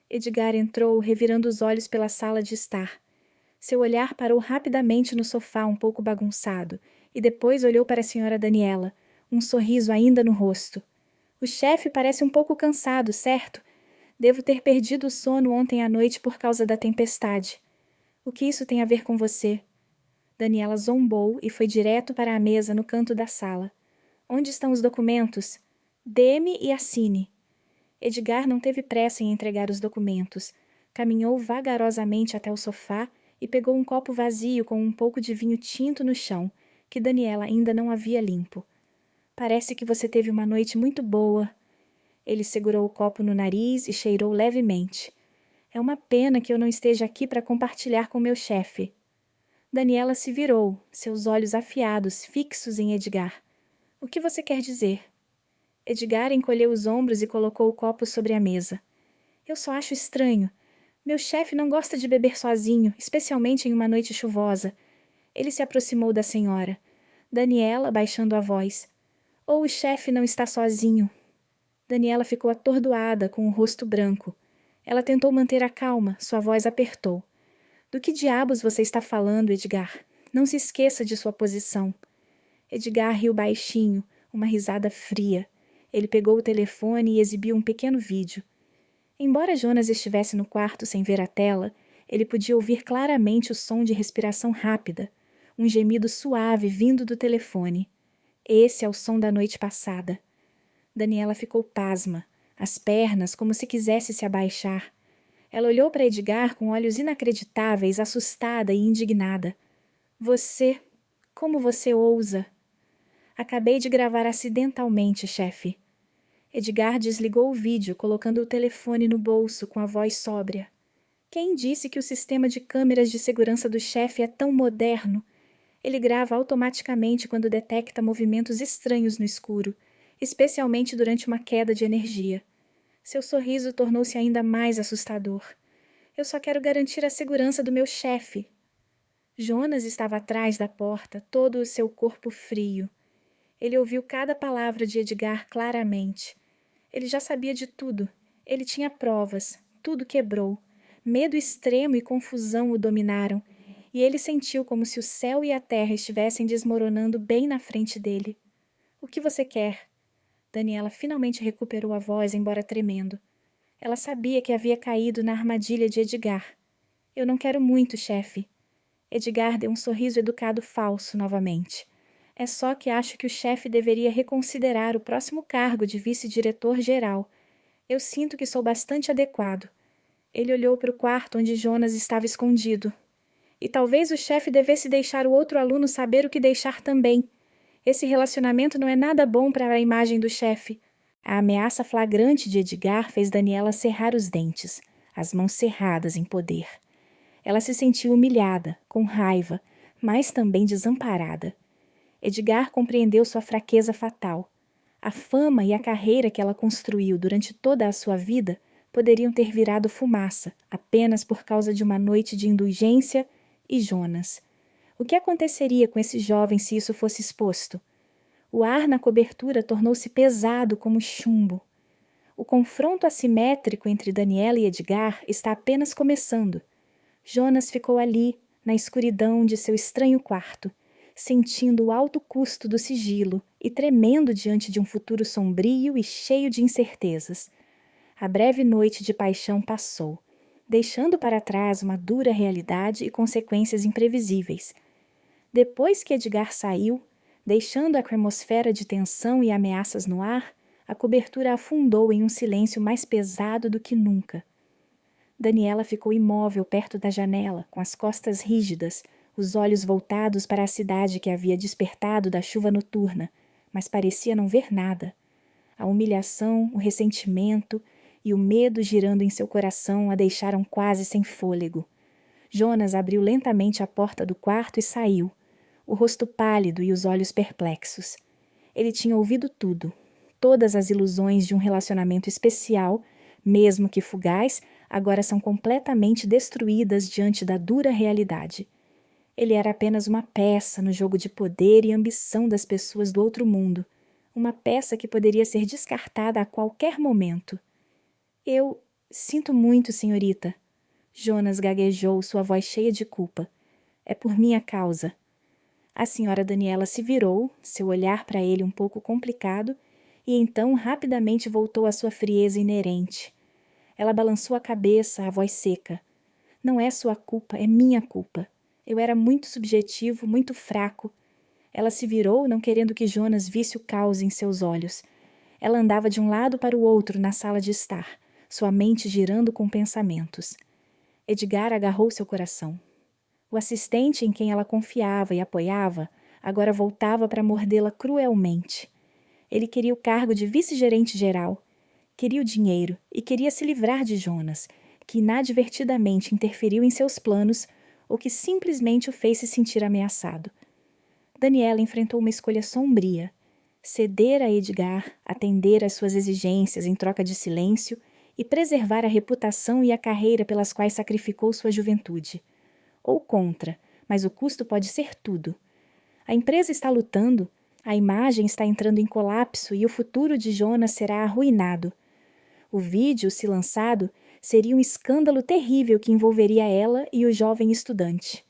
Speaker 1: Edgar entrou, revirando os olhos pela sala de estar. Seu olhar parou rapidamente no sofá um pouco bagunçado e depois olhou para a senhora Daniela, um sorriso ainda no rosto. O chefe parece um pouco cansado, certo? Devo ter perdido o sono ontem à noite por causa da tempestade. O que isso tem a ver com você? Daniela zombou e foi direto para a mesa no canto da sala. Onde estão os documentos? Dê-me e assine. Edgar não teve pressa em entregar os documentos. Caminhou vagarosamente até o sofá e pegou um copo vazio com um pouco de vinho tinto no chão, que Daniela ainda não havia limpo. Parece que você teve uma noite muito boa. Ele segurou o copo no nariz e cheirou levemente. É uma pena que eu não esteja aqui para compartilhar com meu chefe. Daniela se virou, seus olhos afiados, fixos em Edgar. O que você quer dizer? Edgar encolheu os ombros e colocou o copo sobre a mesa. Eu só acho estranho. Meu chefe não gosta de beber sozinho, especialmente em uma noite chuvosa. Ele se aproximou da senhora. Daniela, baixando a voz. Ou o chefe não está sozinho. Daniela ficou atordoada, com o rosto branco. Ela tentou manter a calma, sua voz apertou. Do que diabos você está falando, Edgar? Não se esqueça de sua posição. Edgar riu baixinho, uma risada fria. Ele pegou o telefone e exibiu um pequeno vídeo. Embora Jonas estivesse no quarto sem ver a tela, ele podia ouvir claramente o som de respiração rápida, um gemido suave vindo do telefone. Esse é o som da noite passada. Daniela ficou pasma, as pernas como se quisesse se abaixar. Ela olhou para Edgar com olhos inacreditáveis, assustada e indignada. Você... Como você ousa? Acabei de gravar acidentalmente, chefe. Edgar desligou o vídeo, colocando o telefone no bolso com a voz sóbria. Quem disse que o sistema de câmeras de segurança do chefe é tão moderno? Ele grava automaticamente quando detecta movimentos estranhos no escuro, especialmente durante uma queda de energia. Seu sorriso tornou-se ainda mais assustador. Eu só quero garantir a segurança do meu chefe. Jonas estava atrás da porta, todo o seu corpo frio. Ele ouviu cada palavra de Edgar claramente. Ele já sabia de tudo. Ele tinha provas. Tudo quebrou. Medo extremo e confusão o dominaram, e ele sentiu como se o céu e a terra estivessem desmoronando bem na frente dele. O que você quer? Daniela finalmente recuperou a voz, embora tremendo. Ela sabia que havia caído na armadilha de Edgar. Eu não quero muito, chefe. Edgar deu um sorriso educado falso novamente. É só que acho que o chefe deveria reconsiderar o próximo cargo de vice-diretor-geral. Eu sinto que sou bastante adequado. Ele olhou para o quarto onde Jonas estava escondido. E talvez o chefe devesse deixar o outro aluno saber o que deixar também. Esse relacionamento não é nada bom para a imagem do chefe. A ameaça flagrante de Edgar fez Daniela cerrar os dentes, as mãos cerradas em poder. Ela se sentiu humilhada, com raiva, mas também desamparada. Edgar compreendeu sua fraqueza fatal. A fama e a carreira que ela construiu durante toda a sua vida poderiam ter virado fumaça, apenas por causa de uma noite de indulgência e Jonas. O que aconteceria com esse jovem se isso fosse exposto? O ar na cobertura tornou-se pesado como chumbo. O confronto assimétrico entre Daniela e Edgar está apenas começando. Jonas ficou ali, na escuridão de seu estranho quarto, sentindo o alto custo do sigilo e tremendo diante de um futuro sombrio e cheio de incertezas. A breve noite de paixão passou, deixando para trás uma dura realidade e consequências imprevisíveis. Depois que Edgar saiu, deixando a atmosfera de tensão e ameaças no ar, a cobertura afundou em um silêncio mais pesado do que nunca. Daniela ficou imóvel perto da janela, com as costas rígidas, os olhos voltados para a cidade que havia despertado da chuva noturna, mas parecia não ver nada. A humilhação, o ressentimento e o medo girando em seu coração a deixaram quase sem fôlego. Jonas abriu lentamente a porta do quarto e saiu, o rosto pálido e os olhos perplexos. Ele tinha ouvido tudo. Todas as ilusões de um relacionamento especial, mesmo que fugaz, agora são completamente destruídas diante da dura realidade. Ele era apenas uma peça no jogo de poder e ambição das pessoas do outro mundo, uma peça que poderia ser descartada a qualquer momento. Eu sinto muito, senhorita. Jonas gaguejou, sua voz cheia de culpa. É por minha causa. A senhora Daniela se virou, seu olhar para ele um pouco complicado, e então rapidamente voltou à sua frieza inerente. Ela balançou a cabeça, a voz seca. Não é sua culpa, é minha culpa. Eu era muito subjetivo, muito fraco. Ela se virou, não querendo que Jonas visse o caos em seus olhos. Ela andava de um lado para o outro na sala de estar, sua mente girando com pensamentos. Edgar agarrou seu coração. O assistente em quem ela confiava e apoiava agora voltava para mordê-la cruelmente. Ele queria o cargo de vice-gerente geral, queria o dinheiro e queria se livrar de Jonas, que inadvertidamente interferiu em seus planos ou que simplesmente o fez se sentir ameaçado. Daniela enfrentou uma escolha sombria: ceder a Edgar, atender às suas exigências em troca de silêncio e preservar a reputação e a carreira pelas quais sacrificou sua juventude. Ou contra, mas o custo pode ser tudo. A empresa está lutando, a imagem está entrando em colapso e o futuro de Jonas será arruinado. O vídeo, se lançado, seria um escândalo terrível que envolveria ela e o jovem estudante.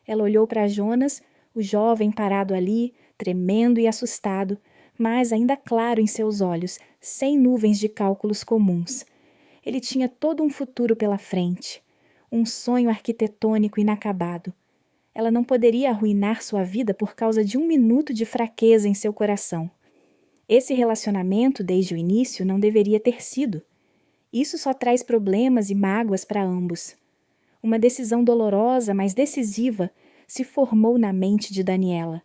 Speaker 1: Ela olhou para Jonas, o jovem parado ali, tremendo e assustado, mas ainda claro em seus olhos, sem nuvens de cálculos comuns. Ele tinha todo um futuro pela frente, um sonho arquitetônico inacabado. Ela não poderia arruinar sua vida por causa de um minuto de fraqueza em seu coração. Esse relacionamento, desde o início, não deveria ter sido. Isso só traz problemas e mágoas para ambos. Uma decisão dolorosa, mas decisiva, se formou na mente de Daniela.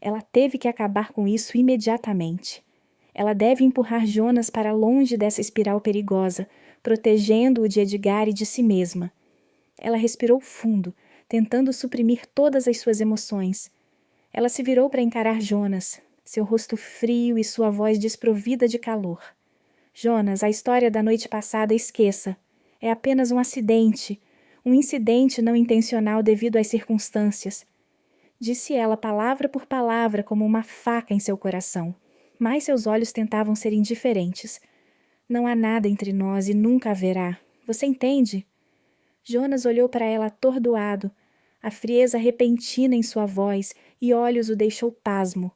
Speaker 1: Ela teve que acabar com isso imediatamente. Ela deve empurrar Jonas para longe dessa espiral perigosa, protegendo-o de Edgar e de si mesma. Ela respirou fundo, tentando suprimir todas as suas emoções. Ela se virou para encarar Jonas, seu rosto frio e sua voz desprovida de calor. Jonas, a história da noite passada esqueça. É apenas um acidente, um incidente não intencional devido às circunstâncias. Disse ela palavra por palavra como uma faca em seu coração, mas seus olhos tentavam ser indiferentes. Não há nada entre nós e nunca haverá. Você entende? Jonas olhou para ela atordoado. A frieza repentina em sua voz e olhos o deixou pasmo.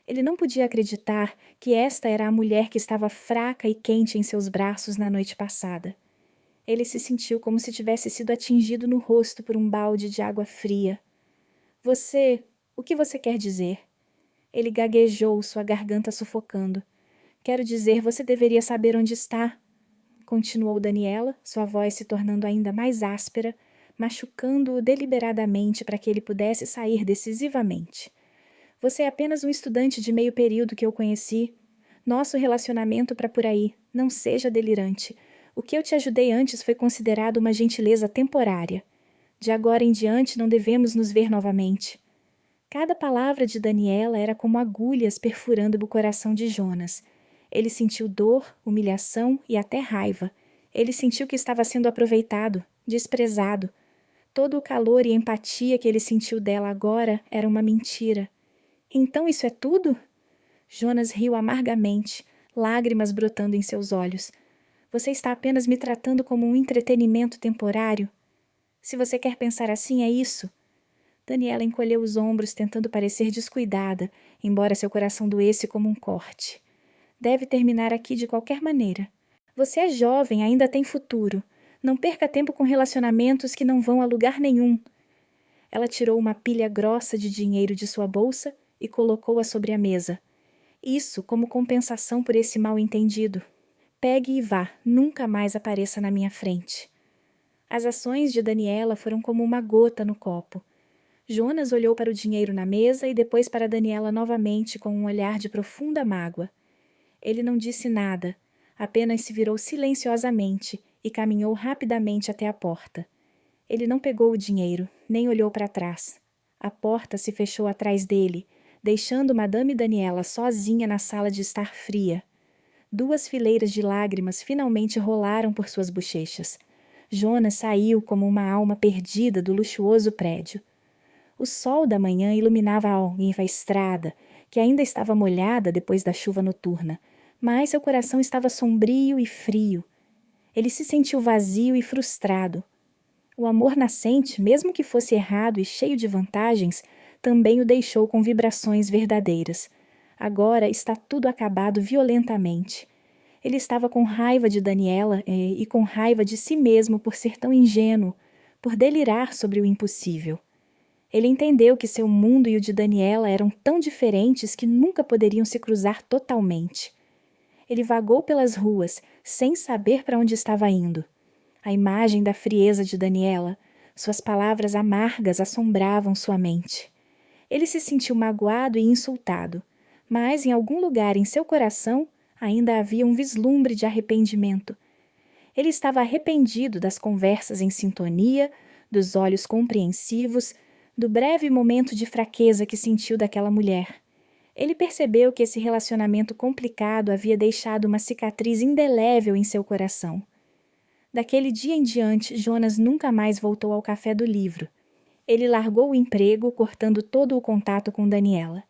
Speaker 1: Ele não podia acreditar que esta era a mulher que estava fraca e quente em seus braços na noite passada. Ele se sentiu como se tivesse sido atingido no rosto por um balde de água fria. O que você quer dizer? Ele gaguejou, sua garganta sufocando. Quero dizer, você deveria saber onde está. Continuou Daniela, sua voz se tornando ainda mais áspera, machucando-o deliberadamente para que ele pudesse sair decisivamente. Você é apenas um estudante de meio período que eu conheci. Nosso relacionamento para por aí. Não seja delirante. O que eu te ajudei antes foi considerado uma gentileza temporária. De agora em diante não devemos nos ver novamente. Cada palavra de Daniela era como agulhas perfurando o coração de Jonas. Ele sentiu dor, humilhação e até raiva. Ele sentiu que estava sendo aproveitado, desprezado. Todo o calor e empatia que ele sentiu dela agora era uma mentira. Então isso é tudo? Jonas riu amargamente, lágrimas brotando em seus olhos. Você está apenas me tratando como um entretenimento temporário? Se você quer pensar assim, é isso. Daniela encolheu os ombros, tentando parecer descuidada, embora seu coração doesse como um corte. Deve terminar aqui de qualquer maneira. Você é jovem, ainda tem futuro. Não perca tempo com relacionamentos que não vão a lugar nenhum. Ela tirou uma pilha grossa de dinheiro de sua bolsa e colocou-a sobre a mesa. Isso como compensação por esse mal-entendido. Pegue e vá, nunca mais apareça na minha frente. As ações de Daniela foram como uma gota no copo. Jonas olhou para o dinheiro na mesa e depois para Daniela novamente com um olhar de profunda mágoa. Ele não disse nada, apenas se virou silenciosamente e caminhou rapidamente até a porta. Ele não pegou o dinheiro, nem olhou para trás. A porta se fechou atrás dele, deixando Madame Daniela sozinha na sala de estar fria. 2 fileiras de lágrimas finalmente rolaram por suas bochechas. Jonas saiu como uma alma perdida do luxuoso prédio. O sol da manhã iluminava a alva estrada, que ainda estava molhada depois da chuva noturna, mas seu coração estava sombrio e frio. Ele se sentiu vazio e frustrado. O amor nascente, mesmo que fosse errado e cheio de vantagens, também o deixou com vibrações verdadeiras. Agora está tudo acabado violentamente. Ele estava com raiva de Daniela e com raiva de si mesmo por ser tão ingênuo, por delirar sobre o impossível. Ele entendeu que seu mundo e o de Daniela eram tão diferentes que nunca poderiam se cruzar totalmente. Ele vagou pelas ruas, sem saber para onde estava indo. A imagem da frieza de Daniela, suas palavras amargas assombravam sua mente. Ele se sentiu magoado e insultado, mas em algum lugar em seu coração ainda havia um vislumbre de arrependimento. Ele estava arrependido das conversas em sintonia, dos olhos compreensivos, do breve momento de fraqueza que sentiu daquela mulher. Ele percebeu que esse relacionamento complicado havia deixado uma cicatriz indelével em seu coração. Daquele dia em diante, Jonas nunca mais voltou ao café do livro. Ele largou o emprego, cortando todo o contato com Daniela.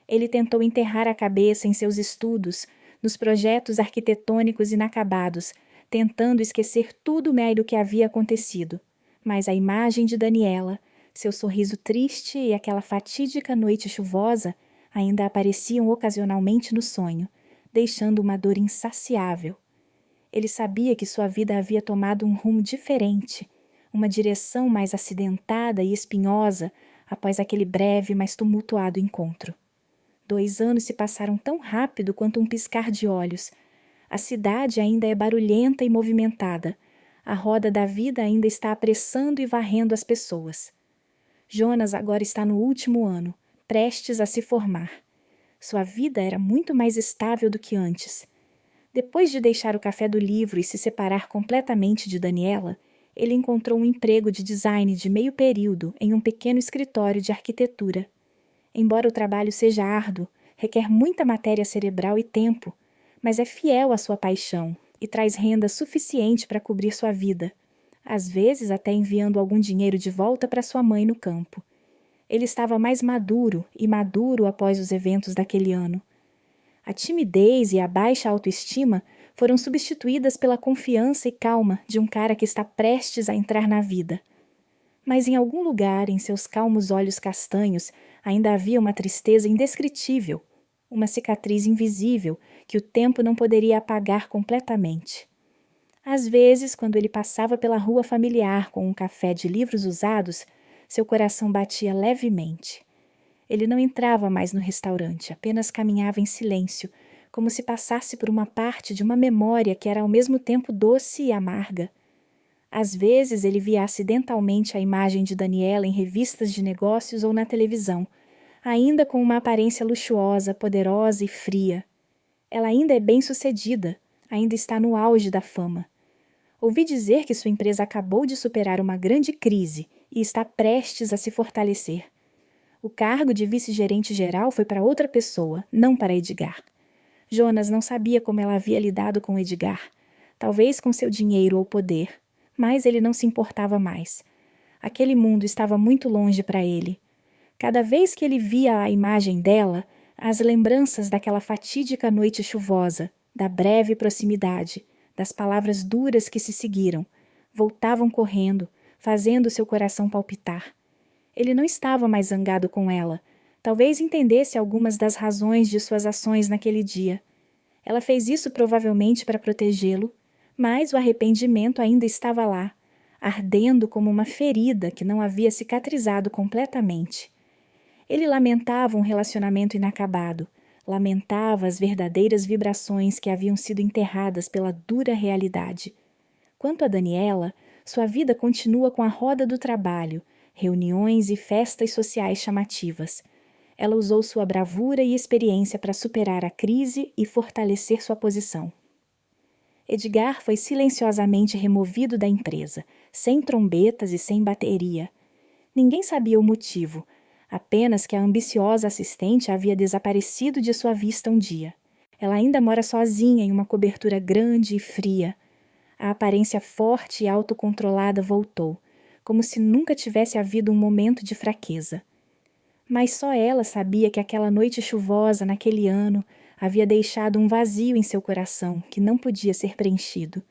Speaker 1: Ele tentou enterrar a cabeça em seus estudos, nos projetos arquitetônicos inacabados, tentando esquecer tudo o que havia acontecido. Mas a imagem de Daniela, seu sorriso triste e aquela fatídica noite chuvosa ainda apareciam ocasionalmente no sonho, deixando uma dor insaciável. Ele sabia que sua vida havia tomado um rumo diferente, uma direção mais acidentada e espinhosa após aquele breve, mas tumultuado encontro. 2 anos se passaram tão rápido quanto um piscar de olhos. A cidade ainda é barulhenta e movimentada. A roda da vida ainda está apressando e varrendo as pessoas. Jonas agora está no último ano, prestes a se formar. Sua vida era muito mais estável do que antes. Depois de deixar o café do livro e se separar completamente de Daniela, ele encontrou um emprego de design de meio período em um pequeno escritório de arquitetura. Embora o trabalho seja árduo, requer muita matéria cerebral e tempo, mas é fiel à sua paixão e traz renda suficiente para cobrir sua vida, às vezes até enviando algum dinheiro de volta para sua mãe no campo. Ele estava mais maduro e maduro após os eventos daquele ano. A timidez e a baixa autoestima foram substituídas pela confiança e calma de um cara que está prestes a entrar na vida. Mas em algum lugar, em seus calmos olhos castanhos, ainda havia uma tristeza indescritível, uma cicatriz invisível que o tempo não poderia apagar completamente. Às vezes, quando ele passava pela rua familiar com um café de livros usados, seu coração batia levemente. Ele não entrava mais no restaurante, apenas caminhava em silêncio, como se passasse por uma parte de uma memória que era ao mesmo tempo doce e amarga. Às vezes ele via acidentalmente a imagem de Daniela em revistas de negócios ou na televisão, ainda com uma aparência luxuosa, poderosa e fria. Ela ainda é bem-sucedida, ainda está no auge da fama. Ouvi dizer que sua empresa acabou de superar uma grande crise e está prestes a se fortalecer. O cargo de vice-gerente geral foi para outra pessoa, não para Edgar. Jonas não sabia como ela havia lidado com Edgar, talvez com seu dinheiro ou poder, mas ele não se importava mais. Aquele mundo estava muito longe para ele. Cada vez que ele via a imagem dela, as lembranças daquela fatídica noite chuvosa, da breve proximidade, das palavras duras que se seguiram, voltavam correndo, fazendo seu coração palpitar. Ele não estava mais zangado com ela. Talvez entendesse algumas das razões de suas ações naquele dia. Ela fez isso provavelmente para protegê-lo, mas o arrependimento ainda estava lá, ardendo como uma ferida que não havia cicatrizado completamente. Ele lamentava um relacionamento inacabado, lamentava as verdadeiras vibrações que haviam sido enterradas pela dura realidade. Quanto a Daniela, Sua vida continua com a roda do trabalho, reuniões e festas sociais chamativas. Ela usou sua bravura e experiência para superar a crise e fortalecer sua posição. Edgar foi silenciosamente removido da empresa, sem trombetas e sem bateria. Ninguém sabia o motivo, apenas que a ambiciosa assistente havia desaparecido de sua vista um dia. Ela ainda mora sozinha em uma cobertura grande e fria. A aparência forte e autocontrolada voltou, como se nunca tivesse havido um momento de fraqueza. Mas só ela sabia que aquela noite chuvosa naquele ano havia deixado um vazio em seu coração que não podia ser preenchido.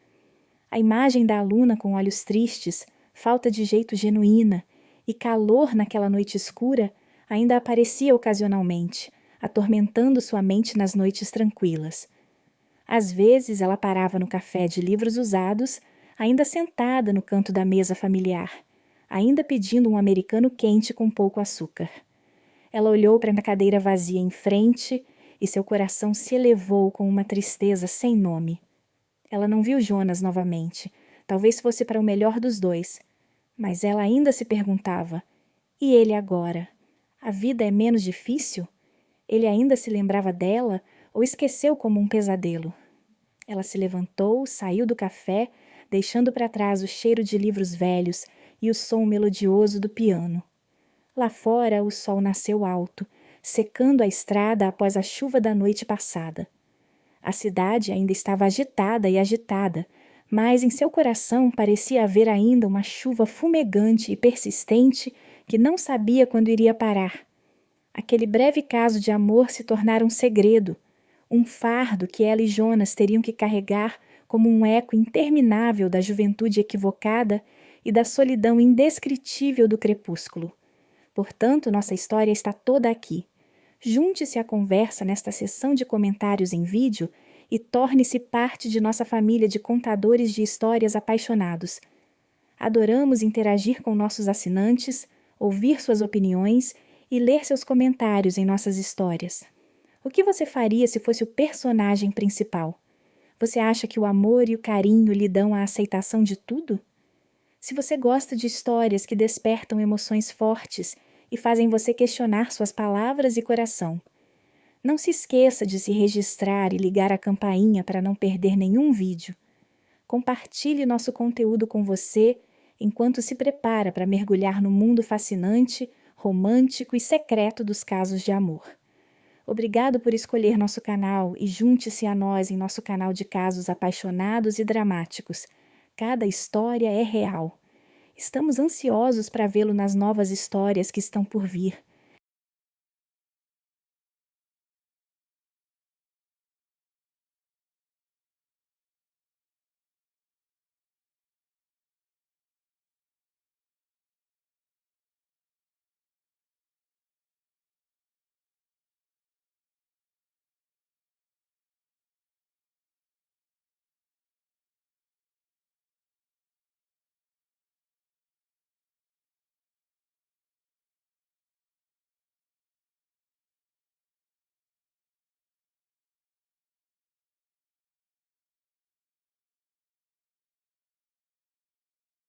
Speaker 1: A imagem da aluna com olhos tristes, falta de jeito genuína e calor naquela noite escura ainda aparecia ocasionalmente, atormentando sua mente nas noites tranquilas. Às vezes ela parava no café de livros usados, ainda sentada no canto da mesa familiar, ainda pedindo um americano quente com pouco açúcar. Ela olhou para a cadeira vazia em frente e seu coração se elevou com uma tristeza sem nome. Ela não viu Jonas novamente, talvez fosse para o melhor dos dois, mas ela ainda se perguntava, e ele agora? A vida é menos difícil? Ele ainda se lembrava dela ou esqueceu como um pesadelo? Ela se levantou, saiu do café, deixando para trás o cheiro de livros velhos e o som melodioso do piano. Lá fora o sol nasceu alto, secando a estrada após a chuva da noite passada. A cidade ainda estava agitada, mas em seu coração parecia haver ainda uma chuva fumegante e persistente que não sabia quando iria parar. Aquele breve caso de amor se tornara um segredo, um fardo que ela e Jonas teriam que carregar como um eco interminável da juventude equivocada e da solidão indescritível do crepúsculo. Portanto, nossa história está toda aqui. Junte-se à conversa nesta sessão de comentários em vídeo e torne-se parte de nossa família de contadores de histórias apaixonados. Adoramos interagir com nossos assinantes, ouvir suas opiniões e ler seus comentários em nossas histórias. O que você faria se fosse o personagem principal? Você acha que o amor e o carinho lhe dão a aceitação de tudo? Se você gosta de histórias que despertam emoções fortes e fazem você questionar suas palavras e coração, não se esqueça de se registrar e ligar a campainha para não perder nenhum vídeo. Compartilhe nosso conteúdo com você enquanto se prepara para mergulhar no mundo fascinante, romântico e secreto dos casos de amor. Obrigado por escolher nosso canal e junte-se a nós em nosso canal de casos apaixonados e dramáticos. Cada história é real. Estamos ansiosos para vê-lo nas novas histórias que estão por vir.